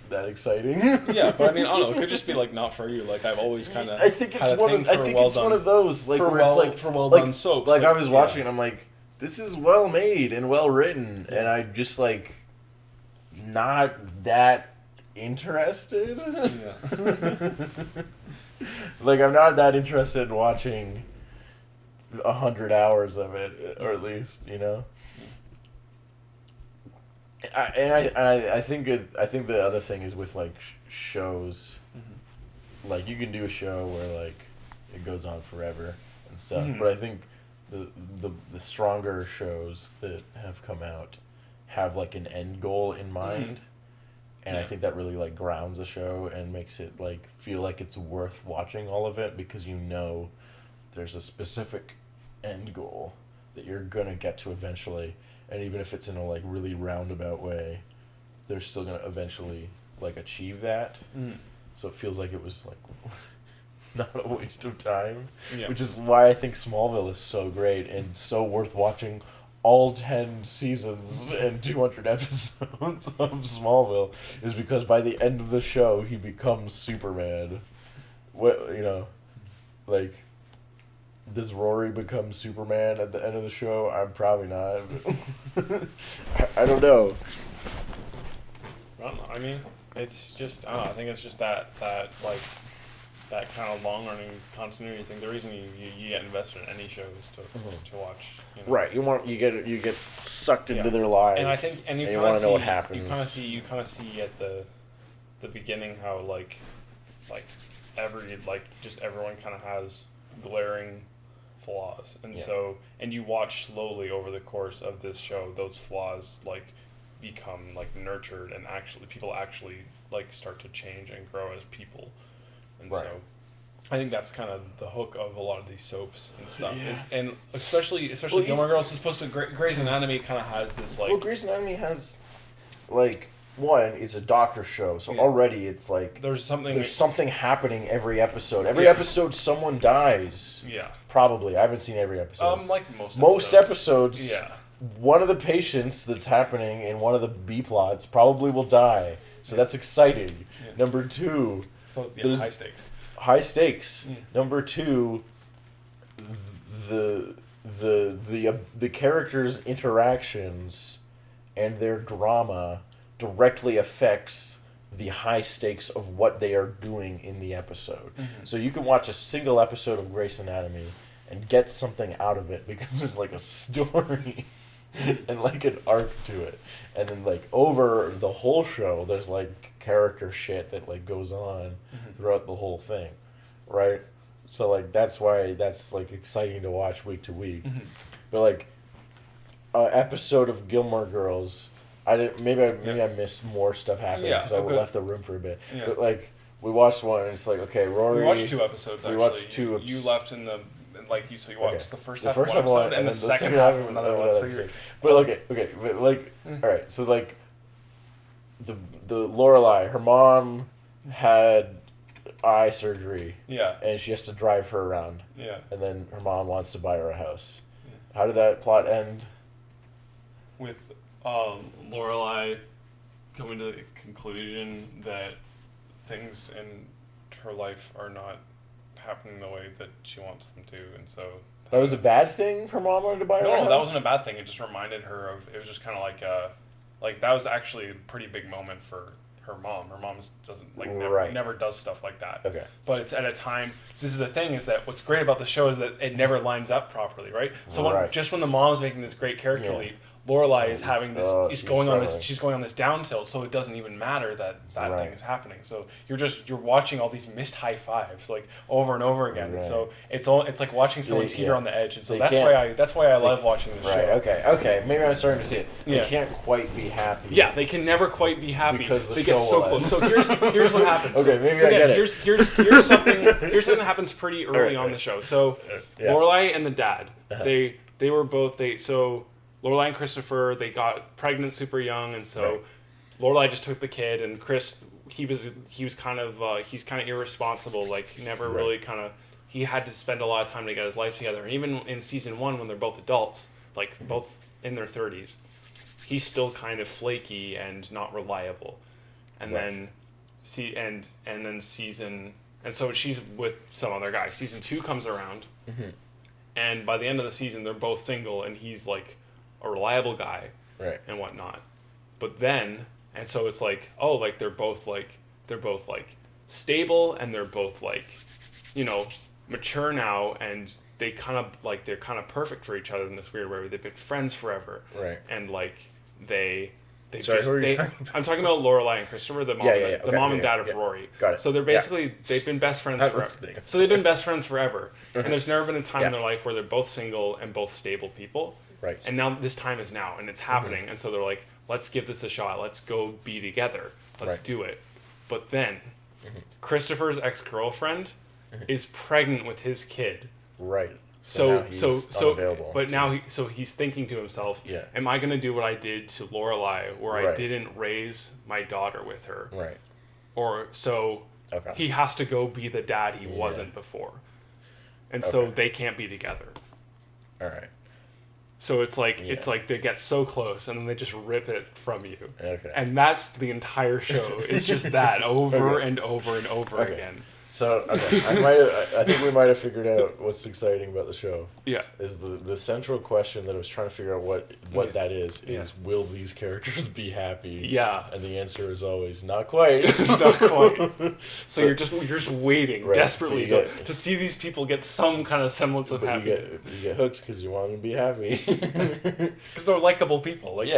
that exciting. Yeah, but I mean, I don't know. It could just be like not for you. Like I've always kind of. I think it's one of. I think it's one of those like for where it's like for well like, done soaps. Like I was watching, and I'm like, this is well made and well written, and I just like not that interested. Yeah. Like I'm not that interested in watching 100 hours of it, or at least, you know. I think the other thing is with like shows, like you can do a show where like it goes on forever and stuff, but I think the stronger shows that have come out have like an end goal in mind, and I think that really like grounds a show and makes it like feel like it's worth watching all of it, because you know there's a specific end goal that you're gonna get to eventually. And even if it's in a like really roundabout way, they're still gonna eventually like achieve that. So it feels like it was like not a waste of time. Yeah. Which is why I think Smallville is so great and so worth watching all 10 seasons and 200 episodes of Smallville, is because by the end of the show he becomes Superman. What, you know, like, does Rory become Superman at the end of the show? I'm probably not. I don't know. I don't know. I mean, it's just, I don't know. I think it's just that like, that kind of long running continuity thing. The reason you get invested in any show is to watch. You know? Right. You get sucked into their lives. And I think, and you want to know what happens. You kind of see at the beginning how like everyone kind of has glaring flaws, and so you watch slowly over the course of this show those flaws like become like nurtured, and people actually like start to change and grow as people, and so I think that's kind of the hook of a lot of these soaps and stuff. And especially Gilmore Girls is supposed to. Grey's Anatomy kind of has this like. Well, Grey's Anatomy has like. One, it's a doctor show, so already it's like there's something happening every episode. Every episode, someone dies. Yeah, probably. I haven't seen every episode. Like most episodes. One of the patients that's happening in one of the B plots probably will die, so that's exciting. Yeah. Number two, there's high stakes. High stakes. Yeah. Number two, the characters' interactions and their drama directly affects the high stakes of what they are doing in the episode. So you can watch a single episode of Grey's Anatomy and get something out of it because there's like a story and like an arc to it. And then like over the whole show there's like character shit that like goes on throughout the whole thing. Right? So like that's why that's like exciting to watch week to week. But like an episode of Gilmore Girls, maybe I missed more stuff happening because I left the room for a bit. Yeah. But like we watched one and it's like, okay, Rory. We watched 2 episodes. We watched 2. You left in the so you watched the first half of one episode and the second half of another one. But okay, but like all right, so like the Lorelai, her mom had eye surgery. Yeah. And she has to drive her around. Yeah. And then her mom wants to buy her a house. Yeah. How did that plot end? With Lorelai coming to the conclusion that things in her life are not happening the way that she wants them to, and so that was a bad thing. Her mom wanted to buy her a house? No, that wasn't a bad thing. It just reminded her of. It was just kind of like that was actually a pretty big moment for her mom. Her mom doesn't never does stuff like that. Okay. But it's at a time. This is the thing, is that what's great about the show is that it never lines up properly, right? So when the mom's making this great character leap, Lorelai is having this. She's going on this down tilt, so it doesn't even matter that thing is happening. So you're watching all these missed high fives like over and over again. And so it's like watching someone teeter on the edge. And so that's why I love watching this show. Okay. Maybe I'm starting to see it. They can't quite be happy. Yeah, they can never quite be happy because they get so close. So here's what happens. Okay, maybe I get it. Here's something that happens pretty early on the show. So Lorelai and the dad, they were both Lorelai and Christopher, they got pregnant super young, and so Lorelai just took the kid, and Chris, he's kind of irresponsible, like never really kind of, he had to spend a lot of time to get his life together, and even in season 1 when they're both adults, like both in their 30s, he's still kind of flaky and not reliable, and then then season, and so she's with some other guy. Season 2 comes around, and by the end of the season, they're both single, and he's like a reliable guy, Right. and whatnot. But then, and so it's like, oh, like they're both like stable, and they're both like, mature now, and they're kind of perfect for each other in this weird way where they've been friends forever. Right. And like they Sorry, who are you talking I'm talking about Lorelai and Christopher, the mom, the mom and dad of Rory. Got it. So they're basically they've been best friends forever. So they've been best friends forever, and there's never been a time in their life where they're both single and both stable people. Right. And now this time is now, and it's happening, and so they're like, let's give this a shot. Let's go be together. Let's do it. But then, Christopher's ex-girlfriend is pregnant with his kid. Right. So unavailable. But now he's thinking to himself, am I going to do what I did to Lorelai, where I didn't raise my daughter with her? Right. Or so he has to go be the dad he wasn't before. And so they can't be together. All right. So it's like they get so close and then they just rip it from you. Okay. And that's the entire show. It's just that over and over and over again. So I think we might have figured out what's exciting about the show. Yeah. Is the central question that I was trying to figure out what that is will these characters be happy? Yeah. And the answer is always not quite. Not quite. So you're just waiting desperately to see these people get some kind of semblance of happiness. You get hooked because you want them to be happy. Because they're likable people. Like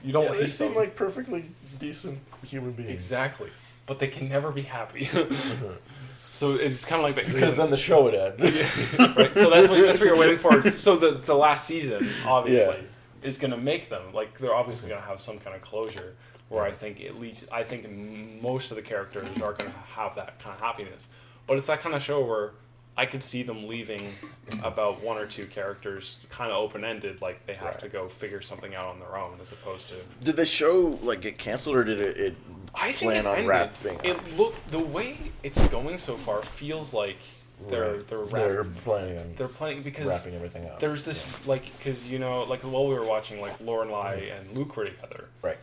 you don't. They seem like perfectly decent human beings. Exactly. But they can never be happy. So it's kind of like that. Because then the show would end. Right. So that's what you're waiting for. So the last season, obviously, is going to make them, like, they're obviously going to have some kind of closure where I think most of the characters are going to have that kind of happiness. But it's that kind of show where I could see them leaving about one or two characters kind of open-ended, like they have to go figure something out on their own, as opposed to... Did the show get canceled, or did it plan on wrapping up? The way it's going so far feels like they're planning because wrapping everything up. There's this because while we were watching, Lorelai and Luke were together, right?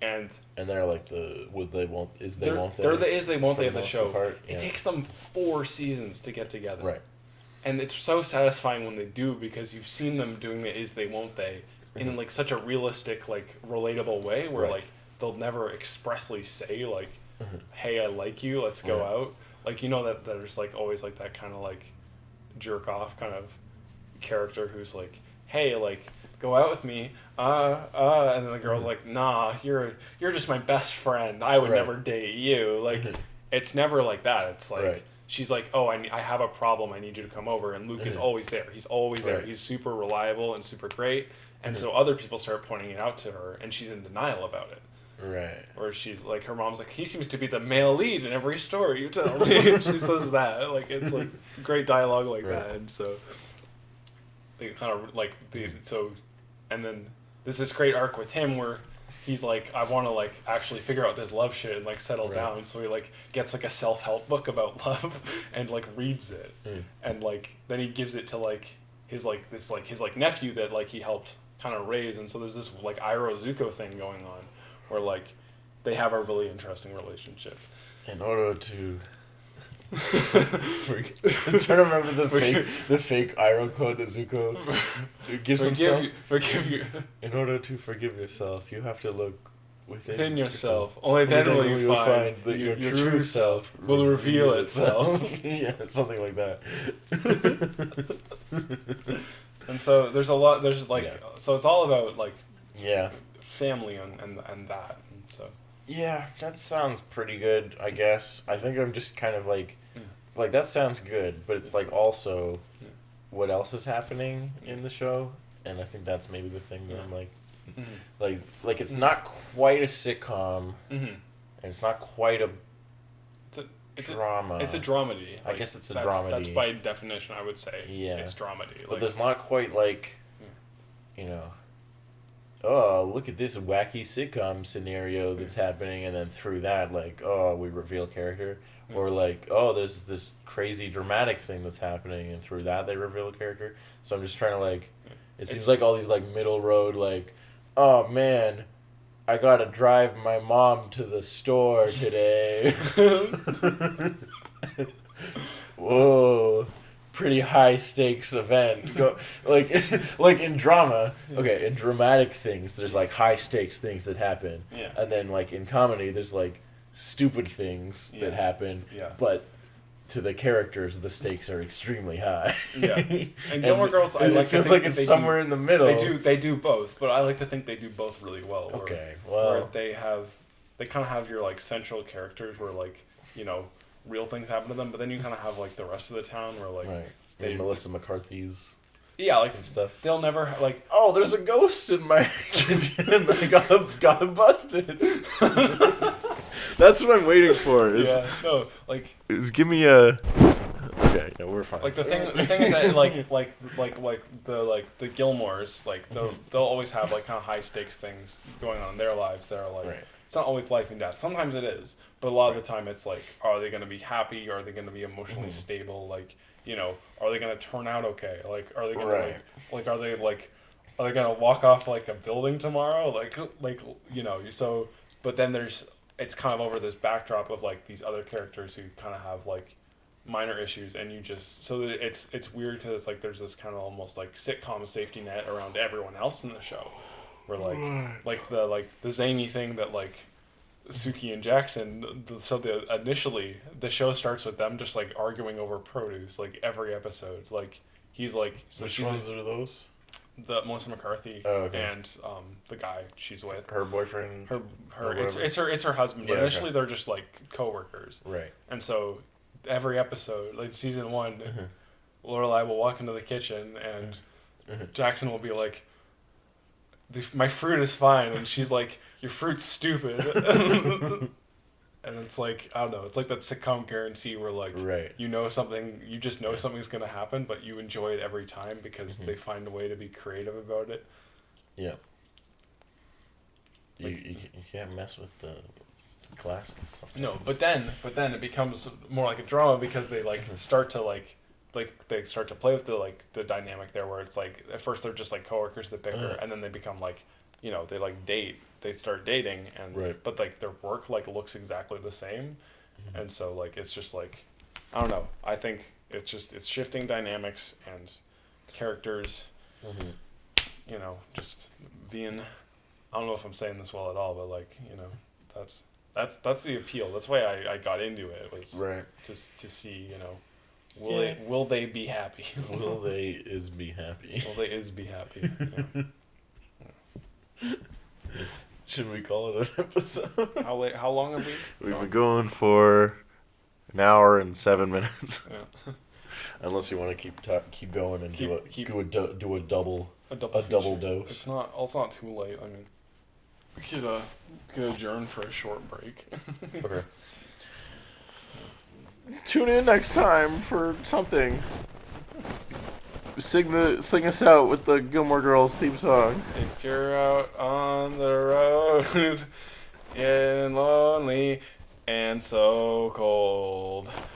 And they're like the would they won't is they won't they. They're the is they won't they of the show. It takes them 4 seasons to get together, right? And it's so satisfying when they do, because you've seen them doing the is they won't they in such a realistic, relatable way where they'll never expressly say hey, I like you, let's go out. That there's always that kind of jerk off kind of character who's hey, go out with me, and then the girl's nah, you're just my best friend, I would never date you. It's never like that. It's she's oh, I have a problem, I need you to come over, and Luke is always there. He's always there. He's super reliable and super great, and so other people start pointing it out to her, and she's in denial about it. Right. Or she's her mom's he seems to be the male lead in every story you tell me. She says that. It's great dialogue that. And so it kind of and then there's this great arc with him where he's I want to actually figure out this love shit and settle down. So he gets a self-help book about love and reads it. And then he gives it to his his nephew that he helped kind of raise. And so there's this Iroh Zuko thing going on, where they have a really interesting relationship. In order to I'm trying to remember the fake Iroh quote that Zuko gives himself. Forgive you. In order to forgive yourself, you have to look within yourself. Only then will you find that your true self will reveal itself. Yeah, something like that. And so there's a lot. There's so it's all about family and that. And so yeah, that sounds pretty good, I guess. I think I'm just kind of that sounds good, but it's also what else is happening in the show, and I think that's maybe the thing that I'm it's not quite a sitcom, and it's not quite a drama. It's a dramedy. I guess it's a dramedy. That's by definition, I would say. Yeah. It's dramedy. But there's not quite oh, look at this wacky sitcom scenario that's happening, and then through that, we reveal character. Or oh, there's this crazy dramatic thing that's happening, and through that they reveal a character. So I'm just trying to it seems all these middle road, oh man, I gotta drive my mom to the store today. Whoa. Pretty high stakes event. Go like like in drama. Okay, in dramatic things, there's like high stakes things that happen. Yeah. And then like in comedy, there's like stupid things that happen. Yeah. But to the characters, the stakes are extremely high. Yeah. And Gilmore Girls, I like it feels to think like that it's somewhere in the middle. They do both, but I like to think they do both really well. Okay, where well, they kind of have your like central characters where like real things happen to them, but then you kind of have like the rest of the town where like right. they Melissa McCarthy's like and stuff. They'll never like Oh, there's a ghost in my kitchen. I got busted. That's what I'm waiting for. Is give me a. Okay, yeah, we're fine. Like the thing is that the Gilmores they'll always have like kind of high stakes things going on in their lives that are like Right. It's not always life and death. Sometimes it is, but a lot of the time it's like, are they going to be happy? Are they going to be emotionally stable? Like, are they going to turn out okay? Like, are they going to are they going to walk off like a building tomorrow? So, but then it's kind of over this backdrop of like these other characters who kind of have like minor issues, and it's weird because it's like there's this kind of almost like sitcom safety net around everyone else in the show. Where the zany thing that like Suki and Jackson, initially the show starts with them just like arguing over produce like every episode. Like he's like Which ones are those? The Melissa McCarthy and the guy she's with. Her boyfriend. It's her husband. But initially they're just like coworkers. Right. And so every episode, like season 1, Lorelai will walk into the kitchen and Jackson will be like, my fruit is fine, and she's like, your fruit's stupid. And it's like, I don't know, it's like that sitcom guarantee where like you just know something's gonna happen, but you enjoy it every time because they find a way to be creative about it. Yeah. You can't mess with the classics sometimes. No, but then it becomes more like a drama because they like start to they start to play with the dynamic there where it's like at first they're just like coworkers that bicker and then they become like they like date, they start dating and but like their work like looks exactly the same and so like it's just like I don't know, I think it's shifting dynamics and characters just being, I don't know if I'm saying this well at all, but like that's the appeal. That's why I got into it, was to see Will they be happy? Will they is be happy? Will they is be happy? Yeah. Should we call it an episode? How long have we? We've been going for an hour and 7 minutes. Yeah. Unless you want to keep going and do a double dose. It's not too late. I mean, we could adjourn for a short break. Okay. Tune in next time for something. Sing us out with the Gilmore Girls theme song. If you're out on the road, getting lonely and so cold,